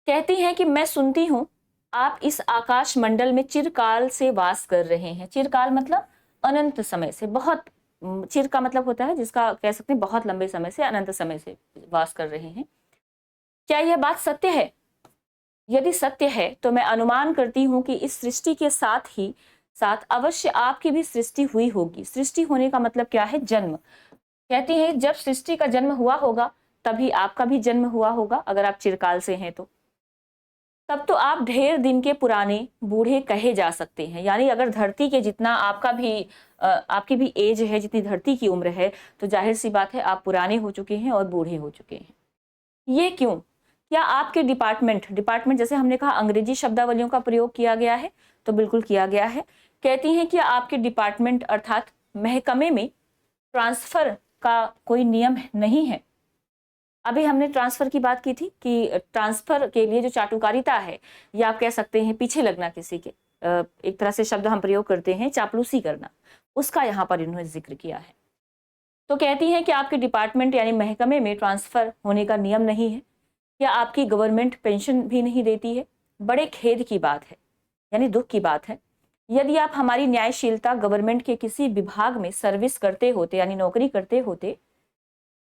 कहती हैं कि मैं सुनती हूँ आप इस आकाश मंडल में चिरकाल से वास कर रहे हैं। चिरकाल मतलब अनंत समय से, बहुत, चिर का मतलब होता है जिसका कह सकते हैं बहुत लंबे समय से, अनंत समय से वास कर रहे हैं। क्या यह बात सत्य है? यदि सत्य है तो मैं अनुमान करती हूँ कि इस सृष्टि के साथ ही साथ अवश्य आपकी भी सृष्टि हुई होगी। सृष्टि होने का मतलब क्या है? जन्म। कहती है जब सृष्टि का जन्म हुआ होगा तभी आपका भी जन्म हुआ होगा, अगर आप चिरकाल से हैं तो। तब तो आप ढेर दिन के पुराने बूढ़े कहे जा सकते हैं। यानी अगर धरती के जितना आपका भी आपकी भी एज है, जितनी धरती की उम्र है, तो जाहिर सी बात है आप पुराने हो चुके हैं और बूढ़े हो चुके हैं। ये क्यों? क्या आपके डिपार्टमेंट जैसे हमने कहा अंग्रेजी शब्दावलियों का प्रयोग किया गया है, तो बिल्कुल किया गया है। कहती हैं कि आपके डिपार्टमेंट अर्थात महकमे में ट्रांसफर का कोई नियम नहीं है। अभी हमने ट्रांसफर की बात की थी कि ट्रांसफर के लिए जो चाटुकारिता है, या आप कह सकते हैं पीछे लगना किसी के, एक तरह से शब्द हम प्रयोग करते हैं चापलूसी करना, उसका यहाँ पर इन्होंने जिक्र किया है। तो कहती हैं कि आपके डिपार्टमेंट यानी महकमे में ट्रांसफर होने का नियम नहीं है, या आपकी गवर्नमेंट पेंशन भी नहीं देती है। बड़े खेद की बात है, यानी दुख की बात है। यदि आप हमारी न्यायशीलता गवर्नमेंट के किसी विभाग में सर्विस करते होते, यानी नौकरी करते होते,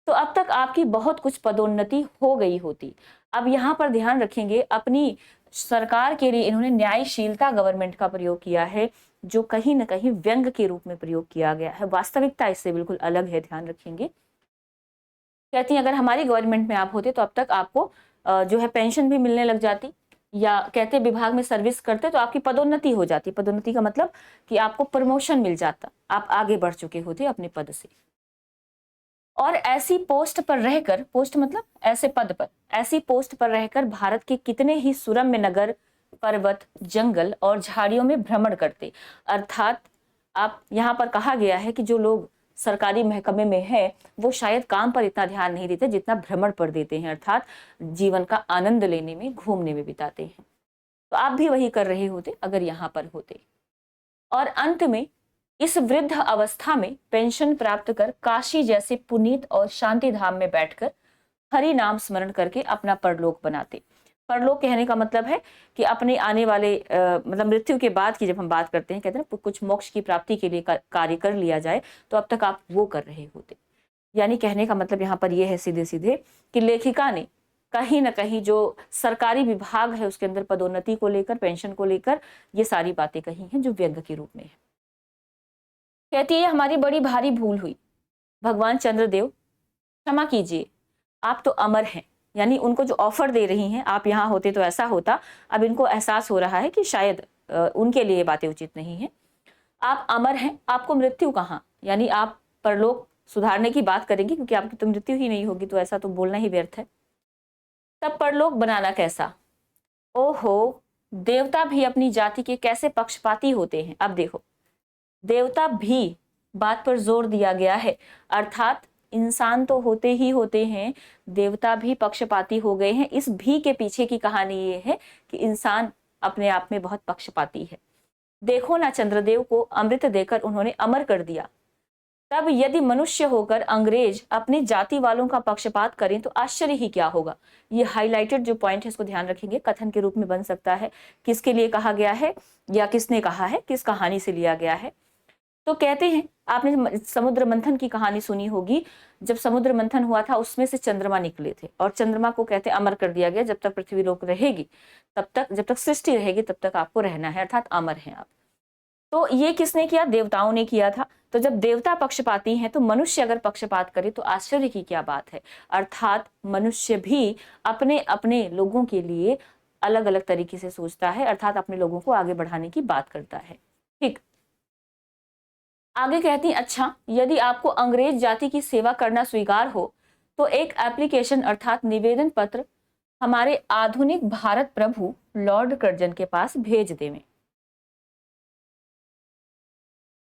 तो अब तक आपकी बहुत कुछ पदोन्नति हो गई होती। अब यहाँ पर ध्यान रखेंगे, अपनी सरकार के लिए इन्होंने न्यायशीलता गवर्नमेंट का प्रयोग किया है, जो कहीं ना कहीं व्यंग के रूप में प्रयोग किया गया है। वास्तविकता इससे बिल्कुल अलग है, ध्यान रखेंगे। कहती हैं अगर हमारी गवर्नमेंट में आप होते तो अब तक आपको जो है पेंशन भी मिलने लग जाती, या कहते विभाग में सर्विस करते तो आपकी पदोन्नति हो जाती। पदोन्नति का मतलब कि आपको प्रमोशन मिल जाता, आप आगे बढ़ चुके होते अपने पद से। और ऐसी पोस्ट पर रहकर, पोस्ट मतलब ऐसे पद पर, ऐसी पोस्ट पर रहकर भारत के कितने ही सुरम्य नगर, पर्वत, जंगल और झाड़ियों में भ्रमण करते। अर्थात आप यहाँ पर कहा गया है कि जो लोग सरकारी महकमे में है वो शायद काम पर इतना ध्यान नहीं देते जितना भ्रमण पर देते हैं, अर्थात जीवन का आनंद लेने में, घूमने में बिताते हैं। तो आप भी वही कर रहे होते अगर यहाँ पर होते। और अंत में इस वृद्ध अवस्था में पेंशन प्राप्त कर काशी जैसे पुनीत और शांति धाम में बैठकर हरि नाम स्मरण करके अपना परलोक बनाते। परलोक कहने का मतलब है कि अपने आने वाले मतलब मृत्यु के बाद की जब हम बात करते हैं, कहते हैं कुछ मोक्ष की प्राप्ति के लिए कार्य कर लिया जाए, तो अब तक आप वो कर रहे होते। यानी कहने का मतलब यहाँ पर यह है सीधे सीधे कि लेखिका ने कहीं ना कहीं जो सरकारी विभाग है उसके अंदर पदोन्नति को लेकर, पेंशन को लेकर ये सारी बातें कही हैं जो व्यंग के रूप में है। कहती है हमारी बड़ी भारी भूल हुई, भगवान चंद्रदेव क्षमा कीजिए, आप तो अमर हैं। यानी उनको जो ऑफर दे रही हैं, आप यहाँ होते तो ऐसा होता। अब इनको एहसास हो रहा है कि शायद उनके लिए बातें उचित नहीं है। आप अमर हैं, आपको मृत्यु कहाँ, यानी आप परलोक सुधारने की बात करेंगे क्योंकि आपकी तो मृत्यु ही नहीं होगी, तो ऐसा तो बोलना ही व्यर्थ है। तब परलोक बनाना कैसा? ओहो, देवता भी अपनी जाति के कैसे पक्षपाती होते हैं। अब देखो, देवता भी बात पर जोर दिया गया है, अर्थात इंसान तो होते ही होते हैं, देवता भी पक्षपाती हो गए हैं। इस भी के पीछे की कहानी ये है कि इंसान अपने आप में बहुत पक्षपाती है। देखो ना, चंद्रदेव को अमृत देकर उन्होंने अमर कर दिया। तब यदि मनुष्य होकर अंग्रेज अपनी जाति वालों का पक्षपात करें तो आश्चर्य ही क्या होगा। ये हाईलाइटेड जो पॉइंट है इसको ध्यान रखेंगे, कथन के रूप में बन सकता है, किसके लिए कहा गया है या किसने कहा है, किस कहानी से लिया गया है। तो कहते हैं, आपने समुद्र मंथन की कहानी सुनी होगी। जब समुद्र मंथन हुआ था उसमें से चंद्रमा निकले थे और चंद्रमा को कहते अमर कर दिया गया, जब तक पृथ्वी लोक रहेगी तब तक, जब तक सृष्टि रहेगी तब तक आपको रहना है, अर्थात अमर हैं आप। तो ये किसने किया? देवताओं ने किया था। तो जब देवता पक्षपाती हैं तो मनुष्य अगर पक्षपात करे तो आश्चर्य की क्या बात है। अर्थात मनुष्य भी अपने अपने लोगों के लिए अलग अलग तरीके से सोचता है, अर्थात अपने लोगों को आगे बढ़ाने की बात करता है। ठीक, आगे कहती हैं, अच्छा यदि आपको अंग्रेज जाति की सेवा करना स्वीकार हो तो एक एप्लीकेशन अर्थात निवेदन पत्र हमारे आधुनिक भारत प्रभु लॉर्ड कर्जन के पास भेज देवें।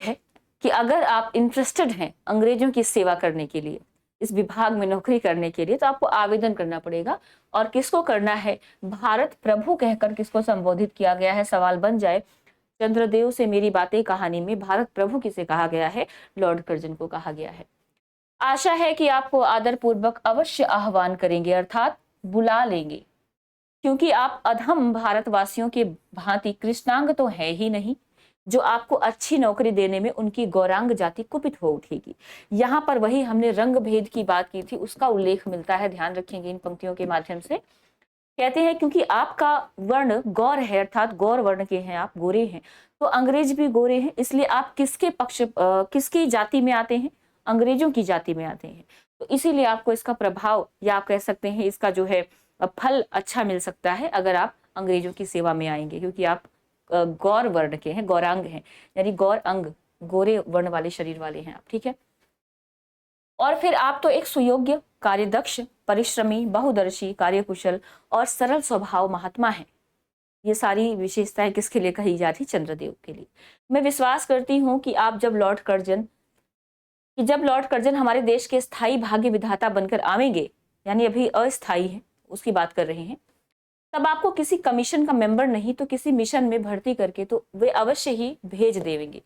है कि अगर आप इंटरेस्टेड हैं अंग्रेजों की सेवा करने के लिए, इस विभाग में नौकरी करने के लिए, तो आपको आवेदन करना पड़ेगा। और किसको करना है? भारत प्रभु कहकर किसको संबोधित किया गया है? सवाल बन जाए, चंद्रदेव से मेरी बातें कहानी में भारत प्रभु किसे कहा गया है? लॉर्ड कर्जन को कहा गया है। आशा है कि आपको आदर पूर्वक अवश्य आह्वान करेंगे, अर्थात बुला लेंगे, क्योंकि आप अधम भारतवासियों के भांति कृष्णांग तो है ही नहीं जो आपको अच्छी नौकरी देने में उनकी गौरांग जाति कुपित हो उठेगी। यहाँ पर वही हमने रंग भेद की बात की थी, उसका उल्लेख मिलता है, ध्यान रखेंगे इन पंक्तियों के माध्यम से। कहते हैं क्योंकि आपका वर्ण गौर है, अर्थात गौर वर्ण के हैं, आप गोरे हैं, तो अंग्रेज भी गोरे हैं, इसलिए आप किसके पक्ष किसकी जाति में आते हैं? अंग्रेजों की जाति में आते हैं। तो इसीलिए आपको इसका प्रभाव, या आप कह सकते हैं इसका जो है फल अच्छा मिल सकता है अगर आप अंग्रेजों की सेवा में आएंगे, क्योंकि आप गौर वर्ण के हैं, गौरांग हैं, यानी गौर अंग, गोरे वर्ण वाले शरीर वाले हैं आप, ठीक है। और फिर आप तो एक सुयोग्य, कार्यदक्ष, परिश्रमी, बहुदर्शी, कार्यकुशल और सरल स्वभाव महात्मा हैं। ये सारी विशेषताएं किसके लिए कही जाती? चंद्रदेव के लिए। मैं विश्वास करती हूँ कि आप जब लॉर्ड कर्जन हमारे देश के स्थायी भाग्य विधाता बनकर आवेंगे, यानी अभी अस्थायी है उसकी बात कर रहे हैं, तब आपको किसी कमीशन का मेंबर नहीं तो किसी मिशन में भर्ती करके तो वे अवश्य ही भेज देंगे,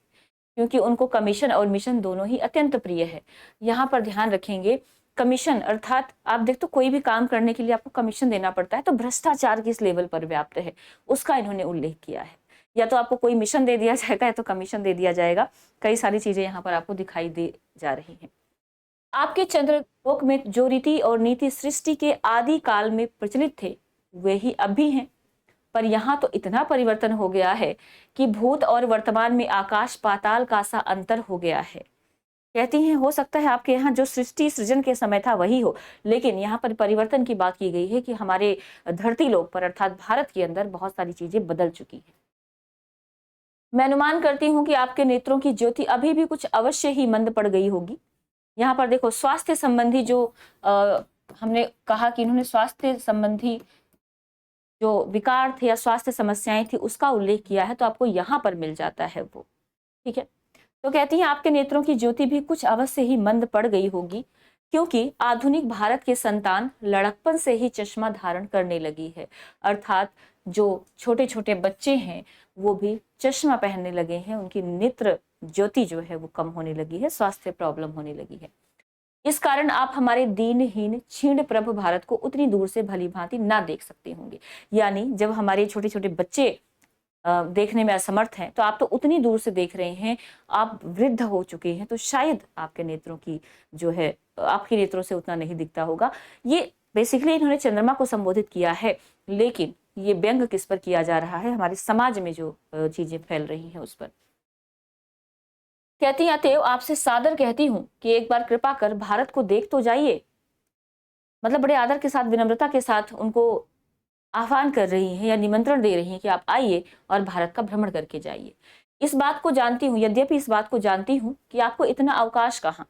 क्योंकि उनको कमीशन और मिशन दोनों ही अत्यंत प्रिय है। यहाँ पर ध्यान रखेंगे, कमीशन अर्थात आप देख तो कोई भी काम करने के लिए आपको कमीशन देना पड़ता है, तो भ्रष्टाचार किस लेवल पर व्याप्त है उसका इन्होंने उल्लेख किया है। या तो आपको कोई मिशन दे दिया जाएगा या तो कमीशन दे दिया जाएगा, कई सारी चीजें यहाँ पर आपको दिखाई दे जा रही हैं। आपके चंद्रलोक में जो रीति और नीति सृष्टि के आदि काल में प्रचलित थे वे ही अब भी हैं, पर यहाँ तो इतना परिवर्तन हो गया है कि भूत और वर्तमान में आकाश पाताल का सा अंतर हो गया है। कहती हैं हो सकता है आपके यहाँ जो सृष्टि सृजन के समय था वही हो, लेकिन यहाँ पर परिवर्तन की बात की गई है कि हमारे धरती लोक पर अर्थात भारत के अंदर बहुत सारी चीजें बदल चुकी हैं। मैं अनुमान करती हूँ कि आपके नेत्रों की ज्योति अभी भी कुछ अवश्य ही मंद पड़ गई होगी। यहाँ पर देखो स्वास्थ्य संबंधी जो हमने कहा कि इन्होंने स्वास्थ्य संबंधी जो विकार थे या स्वास्थ्य समस्याएं थी उसका उल्लेख किया है, तो आपको यहाँ पर मिल जाता है वो, ठीक है। तो कहती हैं आपके नेत्रों की ज्योति भी कुछ अवश्य ही मंद पड़ गई होगी, क्योंकि आधुनिक भारत के संतान लड़कपन से ही चश्मा धारण करने लगी है, अर्थात जो छोटे छोटे बच्चे हैं वो भी चश्मा पहनने लगे हैं, उनकी नेत्र ज्योति जो है वो कम होने लगी है, स्वास्थ्य प्रॉब्लम होने लगी है। इस कारण आप हमारे दीनहीन क्षीण प्रभ भारत को उतनी दूर से भली भांति ना देख सकते होंगे। यानी जब हमारे छोटे छोटे बच्चे देखने में असमर्थ हैं तो आप तो उतनी दूर से देख रहे हैं, आप वृद्ध हो चुके हैं, तो शायद आपके नेत्रों की जो है आपके नेत्रों से उतना नहीं दिखता होगा। ये बेसिकली इन्होंने चंद्रमा को संबोधित किया है, लेकिन ये व्यंग किस पर किया जा रहा है? हमारे समाज में जो चीजें फैल रही हैं उस पर। कहती अतएव आपसे सादर कहती हूँ कि एक बार कृपा कर भारत को देख तो जाइए। मतलब बड़े आदर के साथ, विनम्रता के साथ उनको आह्वान कर रही हैं या निमंत्रण दे रही हैं कि आप आइए और भारत का भ्रमण करके जाइए। इस बात को जानती हूँ, यद्यपि इस बात को जानती हूँ कि आपको इतना अवकाश कहाँ,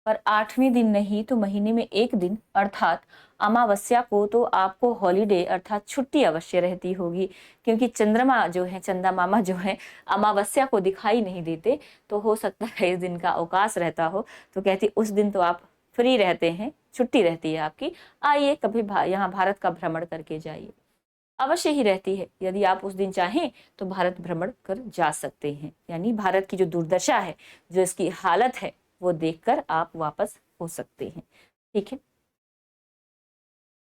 पर 8वें दिन नहीं तो महीने में एक दिन अर्थात अमावस्या को तो आपको हॉलीडे अर्थात छुट्टी अवश्य रहती होगी, क्योंकि चंद्रमा जो है, चंदा मामा जो है अमावस्या को दिखाई नहीं देते, तो हो सकता है इस दिन का अवकाश रहता हो। तो कहती उस दिन तो आप फ्री रहते हैं, छुट्टी रहती है आपकी, आइए कभी यहाँ भारत का भ्रमण करके जाइए। अवश्य ही रहती है, यदि आप उस दिन चाहें तो भारत भ्रमण कर जा सकते हैं, यानी भारत की जो दुर्दशा है, जो इसकी हालत है, वो देखकर आप वापस हो सकते हैं, ठीक है।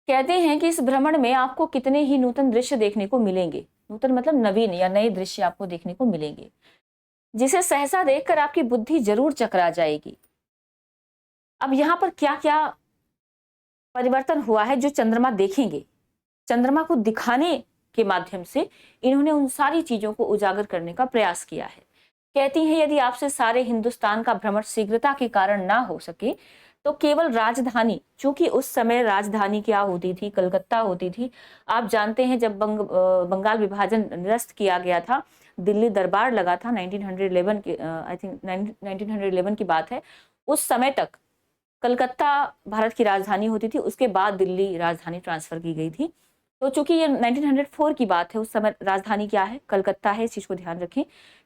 कहते हैं कि इस भ्रमण में आपको कितने ही नूतन दृश्य देखने को मिलेंगे, नूतन मतलब नवीन या नए दृश्य आपको देखने को मिलेंगे, जिसे सहसा देखकर आपकी बुद्धि जरूर चकरा जाएगी। अब यहाँ पर क्या क्या परिवर्तन हुआ है जो चंद्रमा देखेंगे, चंद्रमा को दिखाने के माध्यम से इन्होंने उन सारी चीजों को उजागर करने का प्रयास किया है। कहती हैं यदि आपसे सारे हिंदुस्तान का भ्रमण शीघ्रता के कारण ना हो सके तो केवल राजधानी, चूंकि उस समय राजधानी क्या होती थी, कलकत्ता होती थी। आप जानते हैं जब बंगाल विभाजन निरस्त किया गया था, दिल्ली दरबार लगा था 1911 के, आई थिंक 1911 की बात है, उस समय तक कलकत्ता भारत की राजधानी होती थी, उसके बाद दिल्ली राजधानी ट्रांसफर की गई थी। तो चूंकि ये 1904 की बात है, उस समय राजधानी क्या है, कलकत्ता है, इस चीज को ध्यान रखें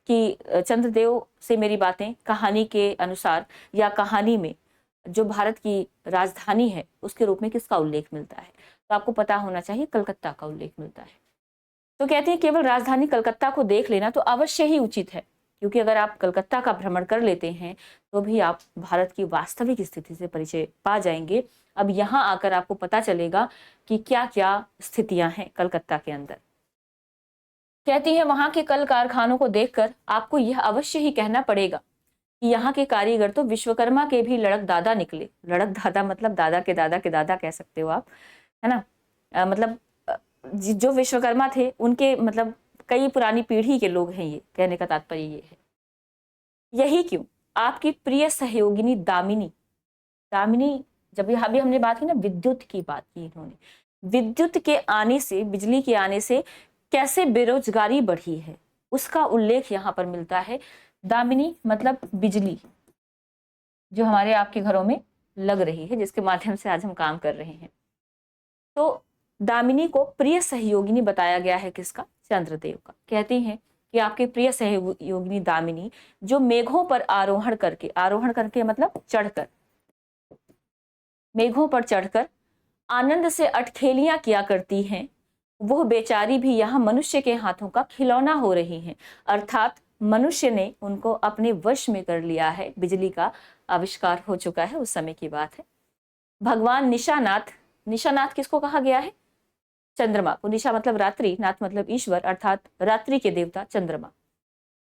कि चंद्रदेव से मेरी बातें कहानी के अनुसार या कहानी में जो भारत की राजधानी है उसके रूप में किसका उल्लेख मिलता है, तो आपको पता होना चाहिए कलकत्ता का उल्लेख मिलता है। तो कहते हैं केवल राजधानी कलकत्ता को देख लेना तो अवश्य ही उचित है, क्योंकि अगर आप कलकत्ता का भ्रमण कर लेते हैं तो भी आप भारत की वास्तविक स्थिति से परिचय पा जाएंगे। अब यहाँ आकर आपको पता चलेगा कि क्या क्या स्थितियां हैं कलकत्ता के अंदर। कहती है वहां के कल कारखानों को देखकर आपको यह अवश्य ही कहना पड़ेगा कि यहाँ के कारीगर तो विश्वकर्मा के भी लड़क दादा निकले। लड़क दादा मतलब दादा के दादा के दादा कह सकते हो आप, है ना। मतलब जो विश्वकर्मा थे उनके मतलब कई पुरानी पीढ़ी के लोग हैं, ये कहने का तात्पर्य ये है। यही क्यों आपकी प्रिय सहयोगिनी दामिनी, दामिनी जब यहाँ भी हमने बात की ना, विद्युत की बात की इन्होंने, विद्युत के आने से, बिजली के आने से कैसे बेरोजगारी बढ़ी है उसका उल्लेख यहाँ पर मिलता है। दामिनी मतलब बिजली जो हमारे आपके घरों में लग रही है, जिसके माध्यम से आज हम काम कर रहे हैं। तो दामिनी को प्रिय सहयोगिनी बताया गया है, किसका? चंद्रदेव का। कहती हैं कि आपकी प्रिय सहयोगिनी दामिनी जो मेघों पर आरोहण करके मतलब चढ़कर, मेघों पर चढ़कर आनंद से अटखेलियां किया करती हैं, वो बेचारी भी यहाँ मनुष्य के हाथों का खिलौना हो रही हैं। अर्थात मनुष्य ने उनको अपने वश में कर लिया है, बिजली का आविष्कार हो चुका है, उस समय की बात है। भगवान निशानाथ, निशानाथ किसको कहा गया है? चंद्रमा को। निशा मतलब रात्रि, नाथ मतलब ईश्वर, अर्थात रात्रि के देवता चंद्रमा।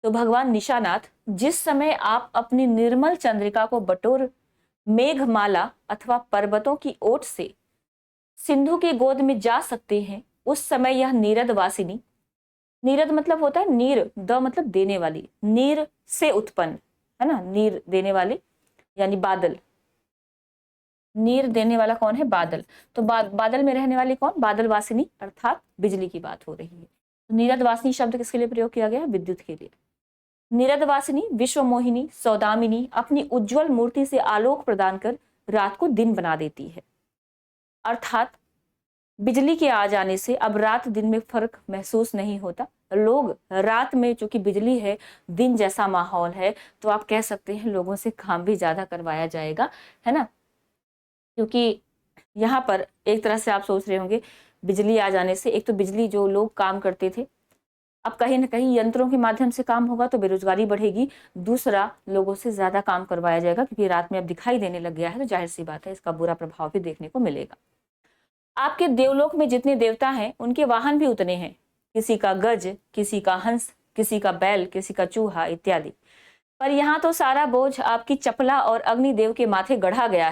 तो भगवान निशानाथ जिस समय आप अपनी निर्मल चंद्रिका को बटोर मेघमाला अथवा पर्वतों की ओट से सिंधु की गोद में जा सकते हैं, उस समय यह नीरद वासिनी, नीरद मतलब होता है नीर, द मतलब देने वाली, नीर से उत्पन्न है ना, नीर देने वाली यानी बादल, नीर देने वाला कौन है? बादल। तो बादल में रहने वाली कौन? बादल वासिनी, अर्थात बिजली की बात हो रही है। तो नीरद वासिनी शब्द किसके लिए प्रयोग किया गया है? विद्युत के लिए। नीरद वासिनी, विश्व मोहिनी, सौदामिनी अपनी उज्जवल मूर्ति से आलोक प्रदान कर रात को दिन बना देती है। अर्थात बिजली के आ जाने से अब रात दिन में फर्क महसूस नहीं होता। लोग रात में, चूंकि बिजली है, दिन जैसा माहौल है, तो आप कह सकते हैं लोगों से काम भी ज्यादा करवाया जाएगा, है ना। क्योंकि यहाँ पर एक तरह से आप सोच रहे होंगे बिजली आ जाने से, एक तो बिजली जो लोग काम करते थे, अब कहीं ना कहीं यंत्रों के माध्यम से काम होगा तो बेरोजगारी बढ़ेगी। दूसरा, लोगों से ज्यादा काम करवाया जाएगा क्योंकि रात में अब दिखाई देने लग गया है, तो जाहिर सी बात है इसका बुरा प्रभाव भी देखने को मिलेगा। आपके देवलोक में जितने देवता हैं उनके वाहन भी उतने हैं, किसी का गज, किसी का हंस, किसी का बैल, किसी का चूहा इत्यादि। पर यहाँ तो सारा बोझ आपकी चपला और अग्निदेव के माथे बढ़ा गया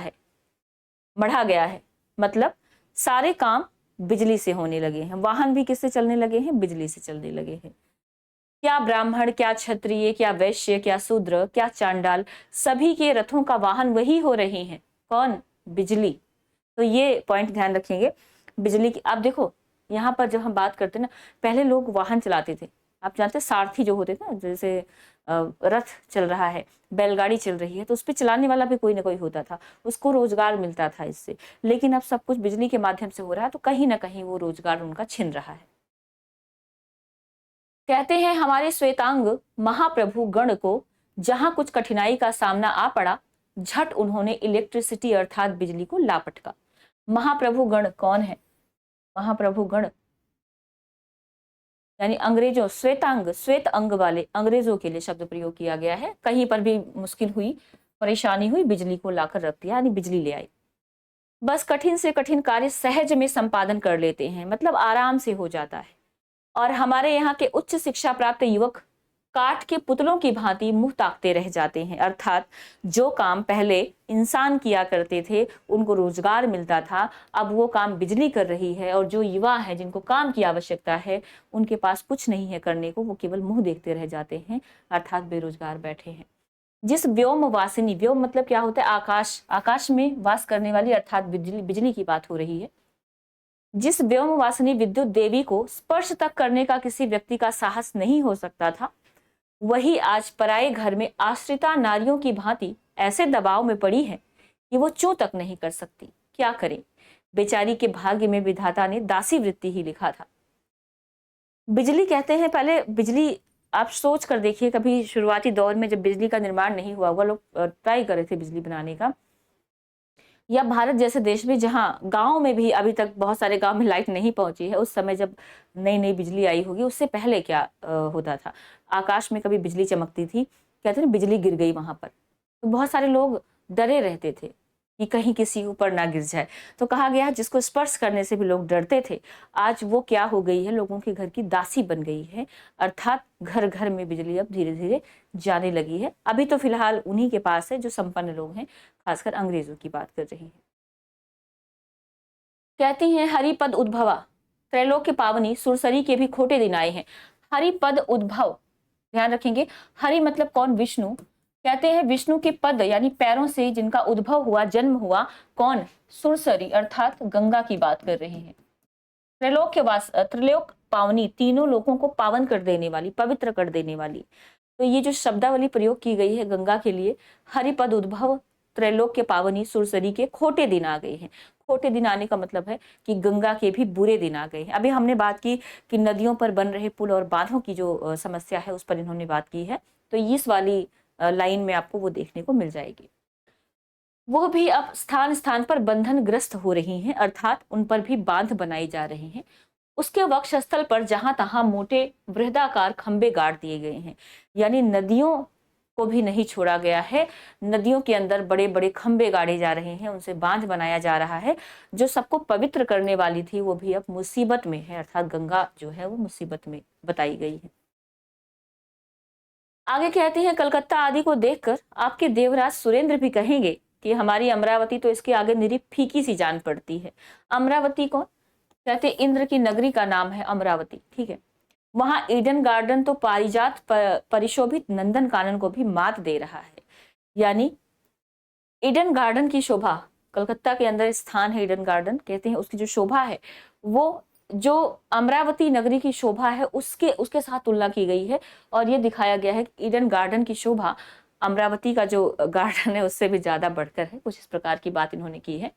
है। मतलब सारे काम बिजली से होने लगे हैं, वाहन भी किससे चलने लगे हैं? बिजली से चलने लगे हैं। क्या ब्राह्मण, क्या क्षत्रिय, क्या वैश्य, क्या शूद्र, क्या चांडाल, सभी के रथों का वाहन वही हो रहे हैं। कौन? बिजली। तो ये पॉइंट ध्यान रखेंगे बिजली की। आप देखो यहाँ पर जब हम बात करते हैं ना, पहले लोग वाहन चलाते थे, आप जानते हैं सारथी जो होते थे ना, जैसे रथ चल रहा है, बैलगाड़ी चल रही है, तो उस पर चलाने वाला भी कोई ना कोई होता था, उसको रोजगार मिलता था इससे। लेकिन अब सब कुछ बिजली के माध्यम से हो रहा है, तो कहीं ना कहीं वो रोजगार उनका छिन रहा है। कहते हैं हमारे श्वेतांग महाप्रभु गण को जहां कुछ कठिनाई का सामना आ पड़ा, झट उन्होंने इलेक्ट्रिसिटी अर्थात बिजली को लापटका। महाप्रभु गण कौन है? महाप्रभु गण यानी अंग्रेजों, श्वेतांग, श्वेत अंग वाले अंग्रेजों के लिए शब्द प्रयोग किया गया है। कहीं पर भी मुश्किल हुई, परेशानी हुई, बिजली को लाकर रख दिया, यानी बिजली ले आई। बस कठिन से कठिन कार्य सहज में संपादन कर लेते हैं, मतलब आराम से हो जाता है। और हमारे यहाँ के उच्च शिक्षा प्राप्त युवक काठ के पुतलों की भांति मुंह ताकते रह जाते हैं। अर्थात जो काम पहले इंसान किया करते थे, उनको रोजगार मिलता था, अब वो काम बिजली कर रही है, और जो युवा है जिनको काम की आवश्यकता है, उनके पास कुछ नहीं है करने को, वो केवल मुंह देखते रह जाते हैं, अर्थात बेरोजगार बैठे हैं। जिस व्योम वासिनी, व्योम मतलब क्या होता है? आकाश, आकाश में वास करने वाली, अर्थात बिजली, बिजली की बात हो रही है। जिस व्योम वासिनी विद्युत देवी को स्पर्श तक करने का किसी व्यक्ति का साहस नहीं हो सकता था, वही आज पराये घर में आश्रिता नारियों की भांति ऐसे दबाव में पड़ी है कि वो चूं तक नहीं कर सकती। क्या करें? बेचारी के भाग्य में विधाता ने दासी वृत्ति ही लिखा था। बिजली कहते हैं, पहले बिजली आप सोच कर देखिए, कभी शुरुआती दौर में जब बिजली का निर्माण नहीं हुआ, लोग ट्राई कर रहे थे बिजली बनाने का, या भारत जैसे देश में जहां गांव में भी अभी तक बहुत सारे गांव में लाइट नहीं पहुंची है, उस समय जब नई नई बिजली आई होगी, उससे पहले क्या होता था? आकाश में कभी बिजली चमकती थी, कहते हैं बिजली गिर गई वहां पर, तो बहुत सारे लोग डरे रहते थे कि कहीं किसी ऊपर ना गिर जाए। तो कहा गया जिसको स्पर्श करने से भी लोग डरते थे, आज वो क्या हो गई है? लोगों के घर की दासी बन गई है। अर्थात घर घर में बिजली अब धीरे धीरे जाने लगी है। अभी तो फिलहाल उन्हीं के पास है जो संपन्न लोग हैं, खासकर अंग्रेजों की बात कर रही है। कहती हैं हरिपद उद्भवा, त्रैलोक्य पावनी सुरसरी के भी खोटे दिन आए हैं। हरिपद उद्भव, ध्यान रखेंगे, हरि मतलब कौन? विष्णु। कहते हैं विष्णु के पद यानी पैरों से जिनका उद्भव हुआ, जन्म हुआ, कौन? सुरसरी अर्थात गंगा की बात कर रहे हैं। त्रैलोक पावनी, तीनों लोगों को पावन कर देने वाली, पवित्र कर देने वाली। तो ये जो शब्दावली प्रयोग की गई है गंगा के लिए, हरिपद उद्भव, त्रैलोक्य पावनी, सुरसरी के खोटे दिन आ गए हैं। खोटे दिन आने का मतलब है कि गंगा के भी बुरे दिन आ गए हैं। अभी हमने बात की कि नदियों पर बन रहे पुल और बांधों की जो समस्या है उस पर इन्होंने बात की है, तो इस वाली लाइन में आपको वो देखने को मिल जाएगी। वो भी अब स्थान स्थान पर बंधन ग्रस्त हो रही हैं, अर्थात उन पर भी बांध बनाए जा रहे हैं। उसके वक्षस्थल पर जहां तहां मोटे बृहदाकार खंबे गाड़ दिए गए हैं, यानी नदियों को भी नहीं छोड़ा गया है। नदियों के अंदर बड़े बड़े खंबे गाड़े जा रहे हैं, उनसे बांध बनाया जा रहा है। जो सबको पवित्र करने वाली थी वो भी अब मुसीबत में है, अर्थात गंगा जो है वो मुसीबत में बताई गई है। आगे कहते हैं, कलकत्ता आदि को देखकर आपके देवराज सुरेंद्र भी कहेंगे कि हमारी अमरावती तो इसके आगे निरी फीकी सी जान पड़ती है। अमरावती कौन? कहते इंद्र की नगरी का नाम है अमरावती, ठीक है। वहां ईडन गार्डन तो पारिजात परिशोभित नंदन कानन को भी मात दे रहा है। यानी ईडन गार्डन की शोभा, कलकत्ता के अंदर स्थान है ईडन गार्डन, कहते हैं उसकी जो शोभा है वो जो अमरावती नगरी की शोभा है उसके साथ तुलना की गई है। और ये दिखाया गया है कि ईडन गार्डन की शोभा अमरावती का जो गार्डन है उससे भी ज्यादा बढ़कर है। कुछ इस प्रकार की बात इन्होंने की है।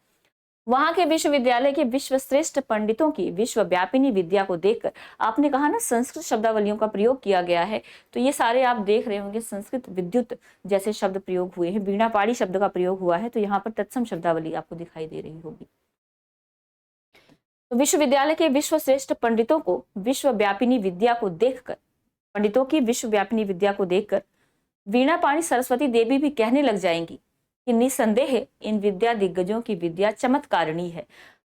वहां के विश्वविद्यालय के विश्वश्रेष्ठ पंडितों की विश्वव्यापिनी विद्या को देखकर, आपने कहा ना संस्कृत शब्दावलियों का प्रयोग किया गया है, तो ये सारे आप देख रहे होंगे संस्कृत विद्युत जैसे शब्द प्रयोग हुए हैं, वीणा पाड़ी शब्द का प्रयोग हुआ है, तो यहाँ पर तत्सम शब्दावली आपको दिखाई दे रही होगी। तो विश्वविद्यालय के विश्वश्रेष्ठ पंडितों को विश्वव्यापिनी विद्या को देखकर, पंडितों की विश्वव्यापिनी विद्या को देखकर वीणा पाणी सरस्वती देवी भी कहने लग जाएंगी कि निसंदेह इन विद्या दिग्गजों की विद्या चमत्कारिणी है,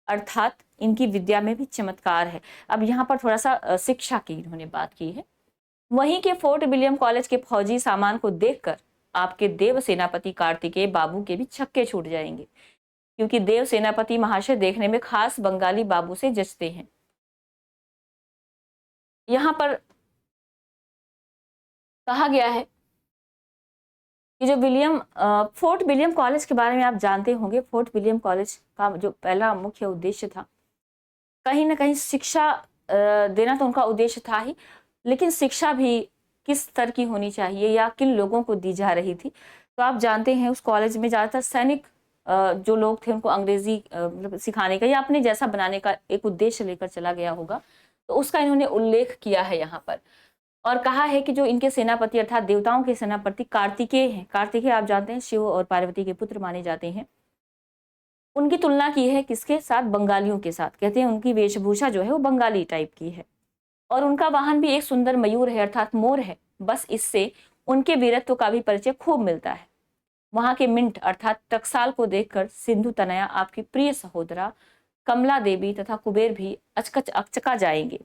अर्थात इनकी विद्या में भी चमत्कार है। अब यहाँ पर थोड़ा सा शिक्षा की इन्होंने बात की है। वहीं के फोर्ट विलियम कॉलेज के फौजी सामान को देखकर आपके देव सेनापति कार्तिकेय बाबू के भी छक्के छूट जाएंगे, क्योंकि देव सेनापति महाशय देखने में खास बंगाली बाबू से जचते हैं। यहाँ पर कहा गया है कि जो फोर्ट विलियम कॉलेज के बारे में आप जानते होंगे। फोर्ट विलियम कॉलेज का जो पहला मुख्य उद्देश्य था, कहीं ना कहीं शिक्षा देना तो उनका उद्देश्य था ही, लेकिन शिक्षा भी किस स्तर की होनी चाहिए या किन लोगों को दी जा रही थी। तो आप जानते हैं उस कॉलेज में ज़्यादातर सैनिक जो लोग थे उनको अंग्रेजी मतलब सिखाने का या अपने जैसा बनाने का एक उद्देश्य लेकर चला गया होगा, तो उसका इन्होंने उल्लेख किया है यहाँ पर। और कहा है कि जो इनके सेनापति अर्थात देवताओं के सेनापति कार्तिकेय हैं, कार्तिकेय आप जानते हैं शिव और पार्वती के पुत्र माने जाते हैं, उनकी तुलना की है किसके साथ? बंगालियों के साथ। कहते हैं उनकी वेशभूषा जो है वो बंगाली टाइप की है और उनका वाहन भी एक सुंदर मयूर है अर्थात मोर है। बस इससे उनके वीरत्व का भी परिचय खूब मिलता है। वहां के मिंट अर्थात टकसाल को देखकर सिंधु तनया आपकी प्रिय सहोदरा कमला देवी तथा कुबेर भी अचका जाएंगे।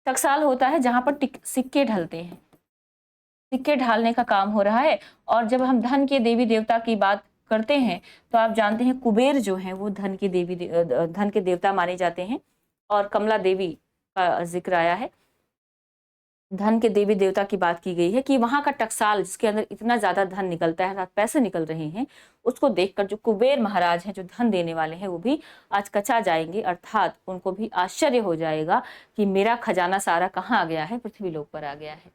टकसाल होता है जहां पर सिक्के ढलते हैं, सिक्के ढालने का काम हो रहा है। और जब हम धन के देवी देवता की बात करते हैं तो आप जानते हैं कुबेर जो है वो धन के देवता माने जाते हैं। और कमला देवी का जिक्र आया है, धन के देवी देवता की बात की गई है कि वहां का टकसाल जिसके अंदर इतना ज्यादा धन निकलता है अर्थात पैसे निकल रहे हैं, उसको देखकर जो कुबेर महाराज हैं जो धन देने वाले हैं वो भी आचकचा जाएंगे, अर्थात उनको भी आश्चर्य हो जाएगा कि मेरा खजाना सारा कहाँ आ गया है? पृथ्वी लोक पर आ गया है।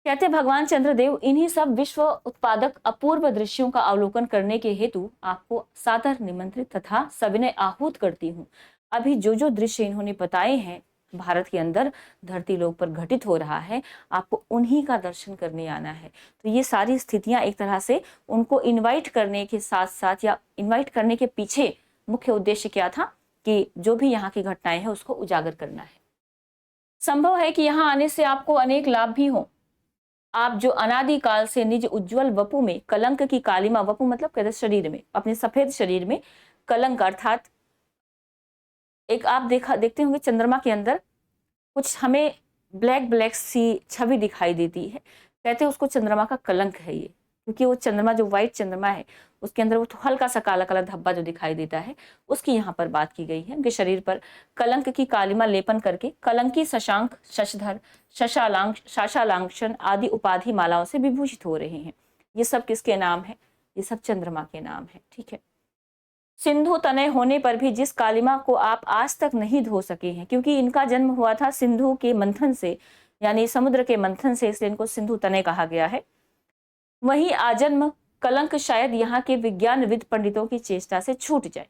कहते भगवान चंद्रदेव इन्हीं सब विश्व उत्पादक अपूर्व दृश्यों का अवलोकन करने के हेतु आपको सादर निमंत्रित तथा सविनय आहूत करती हूँ। अभी जो जो दृश्य इन्होंने बताए हैं भारत के अंदर धरती लोक पर घटित हो रहा है, आपको उन्हीं का दर्शन करने आना है। तो ये सारी स्थितियां एक तरह से उनको इनवाइट करने के साथ साथ या इनवाइट करने के पीछे मुख्य उद्देश्य क्या था कि जो भी यहाँ की घटनाएं हैं उसको उजागर करना है। संभव है कि यहाँ आने से आपको अनेक लाभ भी हों। आप जो अनादिकाल से निज उज्जवल वपु में कलंक की कालिमा, वपु मतलब कहते शरीर में, अपने सफेद शरीर में कलंक अर्थात एक आप देखते होंगे चंद्रमा के अंदर कुछ हमें ब्लैक ब्लैक सी छवि दिखाई देती है, कहते हैं उसको चंद्रमा का कलंक है ये, क्योंकि वो चंद्रमा जो व्हाइट चंद्रमा है उसके अंदर वो हल्का सा काला काला धब्बा जो दिखाई देता है उसकी यहाँ पर बात की गई है। उनके शरीर पर कलंक की कालिमा लेपन करके कलंकी, शशांक, शशधर, शाशालांक्षण आदि उपाधि मालाओं से विभूषित हो रहे हैं। ये सब किसके नाम है? ये सब चंद्रमा के नाम है। ठीक है। सिंधु तनय होने पर भी जिस कालिमा को आप आज तक नहीं धो सके हैं, क्योंकि इनका जन्म हुआ था सिंधु के मंथन से, यानी समुद्र के मंथन से, इसलिए इनको सिंधु तनय कहा गया है। वही आजन्म कलंक शायद यहाँ के विज्ञानविद पंडितों की चेष्टा से छूट जाए।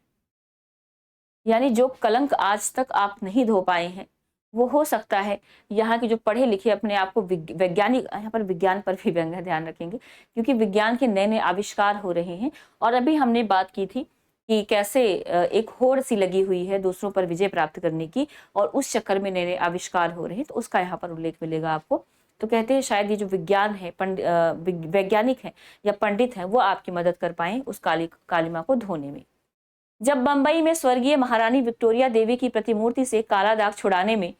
यानी जो कलंक आज तक आप नहीं धो पाए हैं वो हो सकता है यहाँ के जो पढ़े लिखे अपने आप को वैज्ञानिक, यहाँ पर विज्ञान पर भी व्यंग्य ध्यान रखेंगे क्योंकि विज्ञान के नए नए आविष्कार हो रहे हैं। और अभी हमने बात की थी कि कैसे एक होड़ सी लगी हुई है दूसरों पर विजय प्राप्त करने की, और उस चक्कर में नए नए आविष्कार हो रहे हैं, तो उसका यहाँ पर उल्लेख मिलेगा आपको। तो कहते हैं शायद ये जो विज्ञान है, वैज्ञानिक है या पंडित है, वो आपकी मदद कर पाए उस कालिमा को धोने में। जब बंबई में स्वर्गीय महारानी विक्टोरिया देवी की प्रतिमूर्ति से काला दाग छुड़ाने में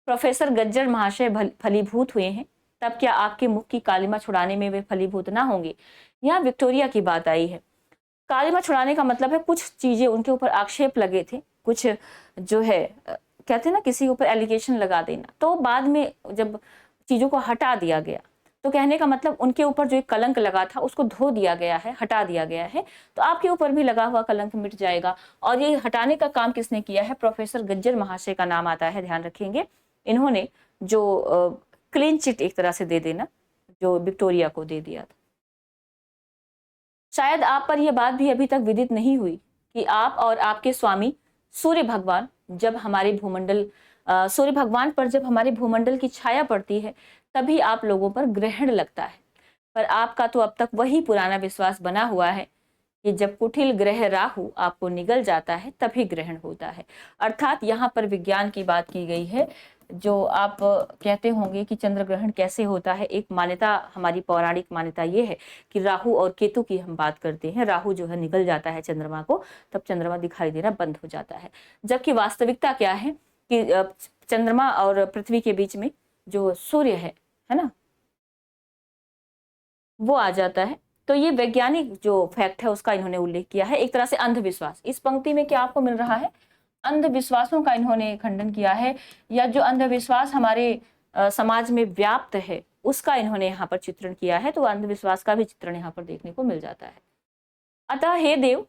प्रोफेसर गज्जर महाशय फलीभूत हुए हैं, तब क्या आपके मुख की कालिमा छुड़ाने में वे फलीभूत ना होंगे? यहाँ विक्टोरिया की बात आई है। कालिमा छुड़ाने का मतलब है कुछ चीजें उनके ऊपर आक्षेप लगे थे, कुछ जो है कहते हैं ना किसी के ऊपर एलिगेशन लगा देना, तो बाद में जब चीजों को हटा दिया गया तो कहने का मतलब उनके ऊपर जो एक कलंक लगा था उसको धो दिया गया है, हटा दिया गया है, तो आपके ऊपर भी लगा हुआ कलंक मिट जाएगा। और ये हटाने का काम किसने किया है? प्रोफेसर गज्जर महाशय का नाम आता है, ध्यान रखेंगे। इन्होंने जो क्लीन चिट एक तरह से दे देना जो विक्टोरिया को दे दिया था। शायद आप पर यह बात भी अभी तक विदित नहीं हुई कि आप और आपके स्वामी सूर्य भगवान जब हमारे भूमंडल सूर्य भगवान पर जब हमारे भूमंडल की छाया पड़ती है तभी आप लोगों पर ग्रहण लगता है। पर आपका तो अब तक वही पुराना विश्वास बना हुआ है कि जब कुटिल ग्रह राहु आपको निगल जाता है तभी ग्रहण होता है। अर्थात यहाँ पर विज्ञान की बात की गई है। जो आप कहते होंगे कि चंद्र ग्रहण कैसे होता है, एक मान्यता, हमारी पौराणिक मान्यता ये है कि राहु और केतु की हम बात करते हैं। राहु जो है निगल जाता है चंद्रमा को, तब चंद्रमा दिखाई देना बंद हो जाता है। जबकि वास्तविकता क्या है कि चंद्रमा और पृथ्वी के बीच में जो सूर्य है ना, वो आ जाता है। तो ये वैज्ञानिक जो फैक्ट है उसका इन्होंने उल्लेख किया है। एक तरह से अंधविश्वास, इस पंक्ति में क्या आपको मिल रहा है? अंधविश्वासों का इन्होंने खंडन किया है, या जो अंधविश्वास हमारे समाज में व्याप्त है उसका इन्होंने यहाँ पर चित्रण किया है। तो अंधविश्वास का भी चित्रण यहाँ पर देखने को मिल जाता है। अतः हे देव,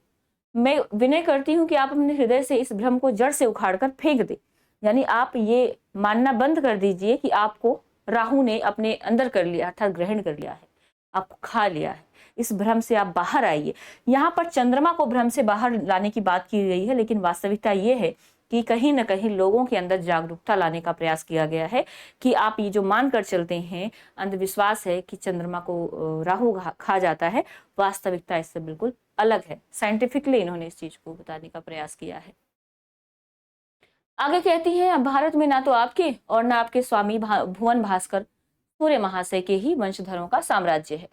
मैं विनय करती हूँ कि आप अपने हृदय से इस भ्रम को जड़ से उखाड़कर फेंक दे। यानी आप ये मानना बंद कर दीजिए कि आपको राहु ने अपने अंदर कर लिया, अर्थात ग्रहण कर लिया है, आपको खा लिया है। इस भ्रम से आप बाहर आइए। यहाँ पर चंद्रमा को भ्रम से बाहर लाने की बात की गई है, लेकिन वास्तविकता ये है कि कहीं ना कहीं लोगों के अंदर जागरूकता लाने का प्रयास किया गया है कि आप ये जो मानकर चलते हैं अंधविश्वास है कि चंद्रमा को राहु खा जाता है, वास्तविकता इससे बिल्कुल अलग है। साइंटिफिकली इन्होंने इस चीज को बताने का प्रयास किया है। आगे कहती हैं, अब भारत में ना तो आपके और ना आपके स्वामी भुवन भास्कर सूर्य महाशय के ही वंशधरों का साम्राज्य है,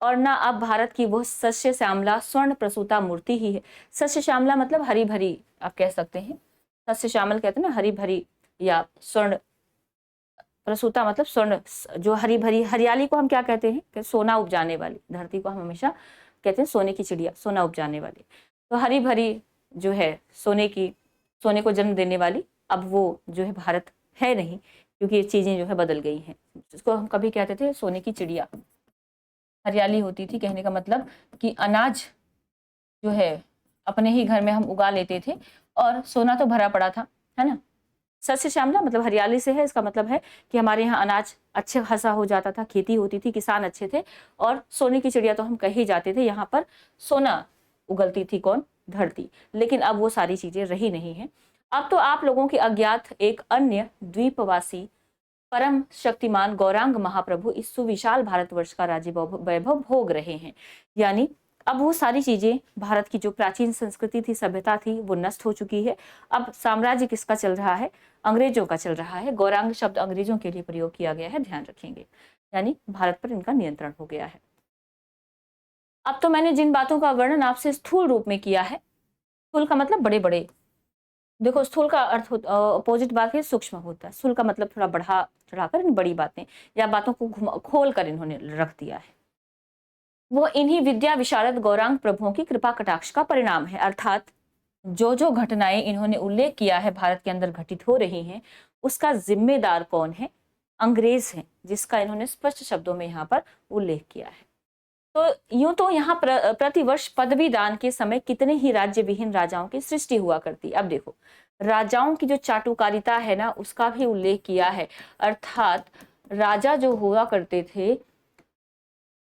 और ना अब भारत की वो सस्य श्यामला स्वर्ण प्रसूता मूर्ति ही है। सस्य श्यामला मतलब हरी भरी, आप कह सकते हैं। सस्य श्यामल कहते हैं ना हरी भरी, या स्वर्ण प्रसूता मतलब स्वर्ण, जो हरी भरी, हरियाली को हम क्या कहते हैं कि सोना उपजाने वाली, धरती को हम हमेशा कहते हैं सोने की चिड़िया, सोना उपजाने वाली। तो हरी भरी जो है सोने को जन्म देने वाली, अब वो जो है भारत है नहीं, क्योंकि ये चीजें जो है बदल गई हैं। जिसको हम कभी कहते थे सोने की चिड़िया, हरियाली होती थी, कहने का मतलब कि अनाज जो है अपने ही घर में हम उगा लेते थे और सोना तो भरा पड़ा था, है ना। सस्य श्यामला मतलब हरियाली से है, इसका मतलब है कि हमारे यहाँ अनाज अच्छे खासा हो जाता था, खेती होती थी, किसान अच्छे थे, और सोने की चिड़िया तो हम कहे जाते थे। यहाँ पर सोना उगलती थी, कौन? धरती। लेकिन अब वो सारी चीजें रही नहीं है। अब तो आप लोगों के अज्ञात एक अन्य द्वीपवासी परम शक्तिमान गौरांग महाप्रभु इस सुविशाल भारतवर्ष का राज्य वैभव भोग रहे हैं। यानी अब वो सारी चीजें, भारत की जो प्राचीन संस्कृति थी, सभ्यता थी, वो नष्ट हो चुकी है। अब साम्राज्य किसका चल रहा है? अंग्रेजों का चल रहा है। गौरांग शब्द अंग्रेजों के लिए प्रयोग किया गया है, ध्यान रखेंगे। यानी भारत पर इनका नियंत्रण हो गया है। अब तो मैंने जिन बातों का वर्णन आपसे स्थूल रूप में किया है, स्थूल का मतलब बड़े बड़े, देखो स्थूल का अर्थ अपोजिट बात है, सूक्ष्म होता है। स्थूल का मतलब थोड़ा बढ़ा चढ़ाकर बड़ी बातें या बातों को खोल कर इन्होंने रख दिया है। वो इन्हीं विद्या विशारद गौरांग प्रभुओं की कृपा कटाक्ष का परिणाम है। अर्थात जो जो घटनाएं इन्होंने उल्लेख किया है भारत के अंदर घटित हो रही हैं, उसका जिम्मेदार कौन है? अंग्रेज हैं, जिसका इन्होंने स्पष्ट शब्दों में यहाँ पर उल्लेख किया है। तो यूं तो यहाँ प्रतिवर्ष पदवी दान के समय कितने ही राज्य विहीन राजाओं की सृष्टि हुआ करती। अब देखो, राजाओं की जो चाटुकारिता है ना, उसका भी उल्लेख किया है। अर्थात राजा जो हुआ करते थे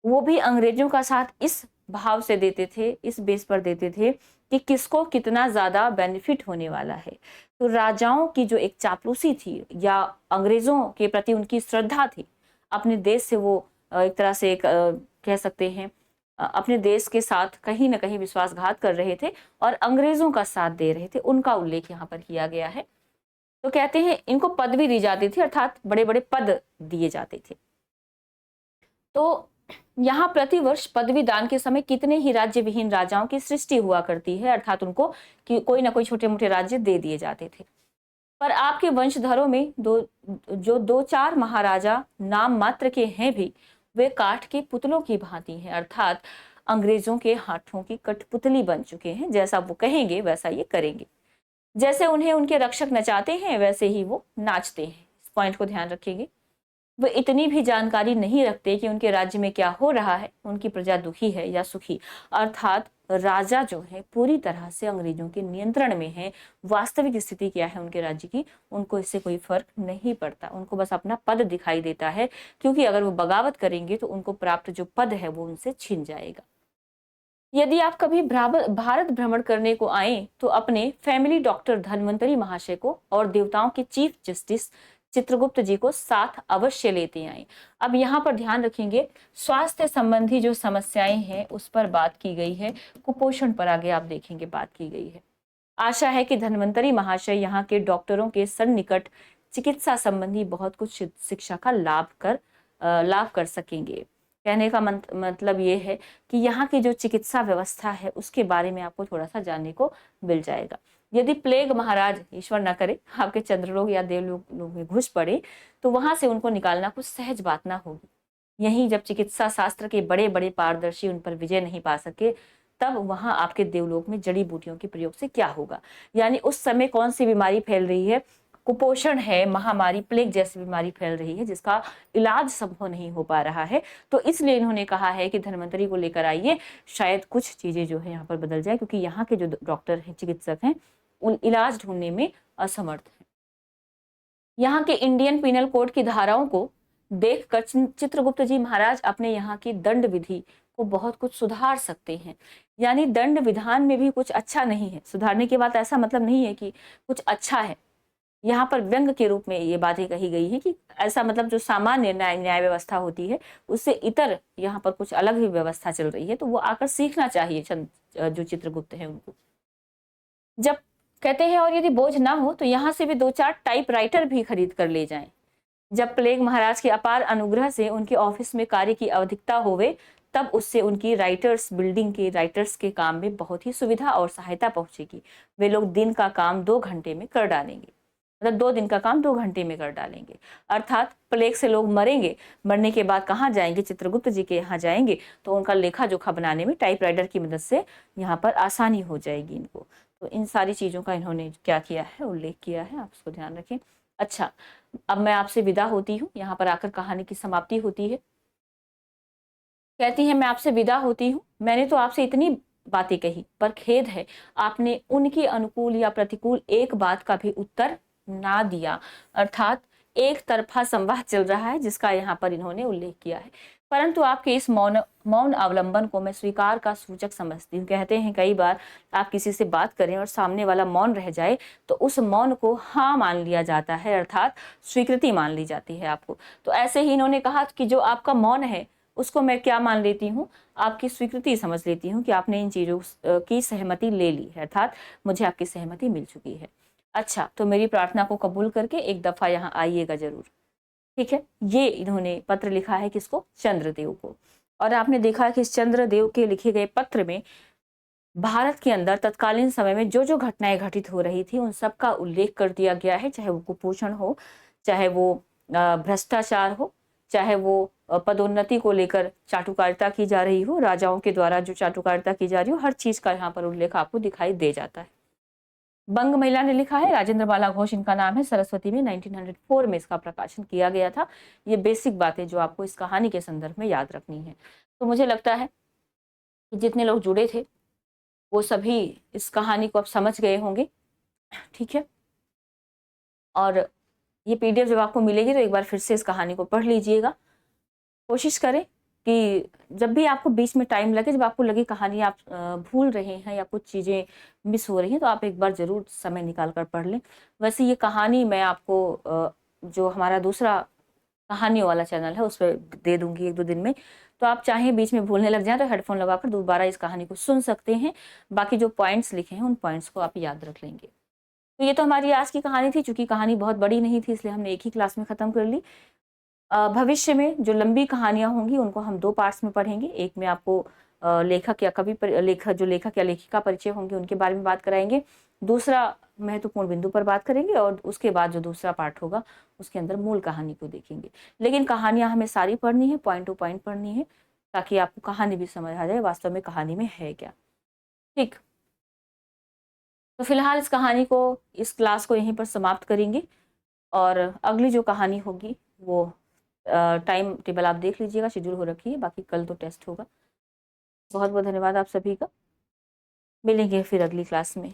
वो भी अंग्रेजों का साथ इस भाव से देते थे, इस बेस पर देते थे कि किसको कितना ज्यादा बेनिफिट होने वाला है। तो राजाओं की जो एक चापलूसी थी या अंग्रेजों के प्रति उनकी श्रद्धा थी, अपने देश से वो एक तरह से कह सकते हैं अपने देश के साथ कहीं ना कहीं विश्वासघात कर रहे थे और अंग्रेजों का साथ दे रहे थे, उनका उल्लेख यहाँ पर किया गया है। तो कहते हैं इनको पदवी दी जाती थी, अर्थात बड़े बड़े पद दिए जाते थे। तो यहाँ प्रतिवर्ष पदवी दान के समय कितने ही राज्य विहीन राजाओं की सृष्टि हुआ करती है, अर्थात उनको कोई ना कोई छोटे मोटे राज्य दे दिए जाते थे। पर आपके वंशधरों में दो चार महाराजा नाम मात्र के हैं भी वे काठ के पुतलों की भांति हैं, अर्थात अंग्रेजों के हाथों की कठपुतली बन चुके हैं। जैसा वो कहेंगे वैसा ये करेंगे, जैसे उन्हें उनके रक्षक नचाते हैं वैसे ही वो नाचते हैं। इस पॉइंट को ध्यान रखेंगे। वे इतनी भी जानकारी नहीं रखते कि उनके राज्य में क्या हो रहा है, उनकी प्रजा दुखी है या सुखी। अर्थात राजा जो है पूरी तरह से अंग्रेजों के नियंत्रण में है। वास्तविक स्थिति क्या है उनके राज्य की, उनको इससे कोई फर्क नहीं पड़ता। उनको बस अपना पद दिखाई देता है, क्योंकि अगर वो बगावत करेंगे तो उनको प्राप्त जो पद है वो उनसे छिन जाएगा। यदि आप कभी भारत भ्रमण करने को आए तो अपने फैमिली डॉक्टर धन्वंतरी महाशय को और देवताओं के चीफ जस्टिस चित्रगुप्त जी को साथ अवश्य लेते आए। अब यहाँ पर ध्यान रखेंगे, स्वास्थ्य संबंधी जो समस्याएं हैं उस पर बात की गई है, कुपोषण पर आगे आप देखेंगे बात की गई है। आशा है कि धन्वंतरी महाशय यहाँ के डॉक्टरों के सन्निकट चिकित्सा संबंधी बहुत कुछ शिक्षा का लाभ कर सकेंगे। कहने का मतलब ये है कि यहाँ की जो चिकित्सा व्यवस्था है उसके बारे में आपको थोड़ा सा जानने को मिल जाएगा। यदि प्लेग महाराज, ईश्वर ना करे, आपके चंद्रलोक या देवलोक में घुस पड़े तो वहां से उनको निकालना कुछ सहज बात ना होगी। यहीं जब चिकित्सा शास्त्र के बड़े बड़े पारदर्शी उन पर विजय नहीं पा सके, तब वहां आपके देवलोक में जड़ी बूटियों के प्रयोग से क्या होगा। यानी उस समय कौन सी बीमारी फैल रही है, कुपोषण है, महामारी प्लेग जैसी बीमारी फैल रही है जिसका इलाज संभव नहीं हो पा रहा है। तो इसलिए इन्होंने कहा है कि धन्वंतरी को लेकर आइए, शायद कुछ चीजें जो है यहाँ पर बदल जाए, क्योंकि यहाँ के जो डॉक्टर हैं, चिकित्सक हैं, उन इलाज ढूंढने में असमर्थ हैं। यहाँ के इंडियन पिनल कोड की धाराओं को देखकर चित्रगुप्त जी महाराज अपने यहाँ की दंड विधि को बहुत कुछ सुधार सकते हैं। यानी दंड विधान में भी कुछ अच्छा नहीं है। सुधारने की बात ऐसा मतलब नहीं है कि कुछ अच्छा है, यहाँ पर व्यंग के रूप में ये बातें कही गई है कि ऐसा मतलब जो सामान्य न्याय व्यवस्था होती है उससे इतर यहाँ पर कुछ अलग ही व्यवस्था चल रही है, तो वो आकर सीखना चाहिए जो चित्रगुप्त है उनको। जब कहते हैं और यदि बोझ ना हो तो यहाँ से भी 2-4 टाइपराइटर भी खरीद कर ले जाएं। जब प्लेग महाराज के अपार अनुग्रह से उनके ऑफिस में कार्य की अधिकता होवे, तब उससे उनकी बिल्डिंग के राइटर्स के काम में बहुत ही सुविधा और सहायता पहुंचेगी। वे लोग दिन का काम 2 घंटे में कर डालेंगे, मतलब 2 दिन का काम 2 घंटे में कर डालेंगे। अर्थात प्लेग से लोग मरेंगे, मरने के बाद कहाँ जाएंगे, चित्रगुप्त जी के यहाँ जाएंगे, तो उनका लेखा जोखा बनाने में टाइपराइटर की मदद से यहाँ पर आसानी हो जाएगी इनको। तो इन सारी चीजों का इन्होंने क्या किया है, उल्लेख किया है, आप इसको ध्यान रखें। अच्छा, अब मैं आपसे विदा होती हूँ, यहाँ पर आकर कहानी की समाप्ति होती है। कहती है मैं आपसे विदा होती हूँ, मैंने तो आपसे इतनी बातें कही, पर खेद है आपने उनकी अनुकूल या प्रतिकूल एक बात का भी उत्तर ना दिया। अर्थात एक तरफा संवाद चल रहा है जिसका यहाँ पर इन्होंने उल्लेख किया है। परंतु आपके इस मौन अवलंबन को मैं स्वीकार का सूचक समझती हूँ। कहते हैं कई बार आप किसी से बात करें और सामने वाला मौन रह जाए तो उस मौन को हाँ मान लिया जाता है, अर्थात स्वीकृति मान ली जाती है आपको। तो ऐसे ही इन्होंने कहा कि जो आपका मौन है उसको मैं क्या मान लेती हूँ, आपकी स्वीकृति समझ लेती हूँ कि आपने इन चीजों की सहमति ले ली है, अर्थात मुझे आपकी सहमति मिल चुकी है। अच्छा, तो मेरी प्रार्थना को कबूल करके एक दफा यहाँ आइएगा जरूर, ठीक है। ये इन्होंने पत्र लिखा है किसको, चंद्रदेव को। और आपने देखा कि इस चंद्रदेव के लिखे गए पत्र में भारत के अंदर तत्कालीन समय में जो जो घटनाएं घटित हो रही थी उन सब का उल्लेख कर दिया गया है, चाहे वो कुपोषण हो, चाहे वो भ्रष्टाचार हो, चाहे वो पदोन्नति को लेकर चाटुकारिता की जा रही हो, राजाओं के द्वारा जो चाटुकारिता की जा रही हो, हर चीज का यहाँ पर उल्लेख आपको दिखाई दे जाता है। बंग महिला ने लिखा है, राजेंद्र बाला घोष इनका नाम है, सरस्वती में 1904 में इसका प्रकाशन किया गया था। ये बेसिक बातें जो आपको इस कहानी के संदर्भ में याद रखनी है। तो मुझे लगता है कि जितने लोग जुड़े थे वो सभी इस कहानी को अब समझ गए होंगे, ठीक है। और ये पीडीएफ जब आपको मिलेगी तो एक बार फिर से इस कहानी को पढ़ लीजिएगा। कोशिश करें कि जब भी आपको बीच में टाइम लगे, जब आपको लगे कहानी आप भूल रहे हैं या कुछ चीज़ें मिस हो रही हैं, तो आप एक बार ज़रूर समय निकाल कर पढ़ लें। वैसे ये कहानी मैं आपको जो हमारा दूसरा कहानियों वाला चैनल है उस पर दे दूंगी 1-2 दिन में, तो आप चाहें बीच में भूलने लग जाएं तो हेडफोन लगाकर दोबारा इस कहानी को सुन सकते हैं। बाकी जो पॉइंट्स लिखे हैं उन पॉइंट्स को आप याद रख लेंगे। तो ये तो हमारी आज की कहानी थी। चूंकि कहानी बहुत बड़ी नहीं थी इसलिए हमने एक ही क्लास में ख़त्म कर ली। भविष्य में जो लंबी कहानियां होंगी उनको हम 2 पार्ट्स में पढ़ेंगे। एक में आपको लेखक या कवि लेखक या लेखिका परिचय होंगे उनके बारे में बात कराएंगे। दूसरा महत्वपूर्ण बिंदु पर बात करेंगे और उसके बाद जो दूसरा पार्ट होगा उसके अंदर मूल कहानी को देखेंगे। लेकिन कहानियां हमें सारी पढ़नी है, पॉइंट टू पॉइंट पढ़नी है, ताकि आपको कहानी भी समझ आ जाए वास्तव में कहानी में है क्या। ठीक, तो फिलहाल इस कहानी को, इस क्लास को यहीं पर समाप्त करेंगे और अगली जो कहानी होगी वो टाइम टेबल आप देख लीजिएगा, शेड्यूल हो रखी है। बाकी कल तो टेस्ट होगा। बहुत बहुत धन्यवाद आप सभी का। मिलेंगे फिर अगली क्लास में।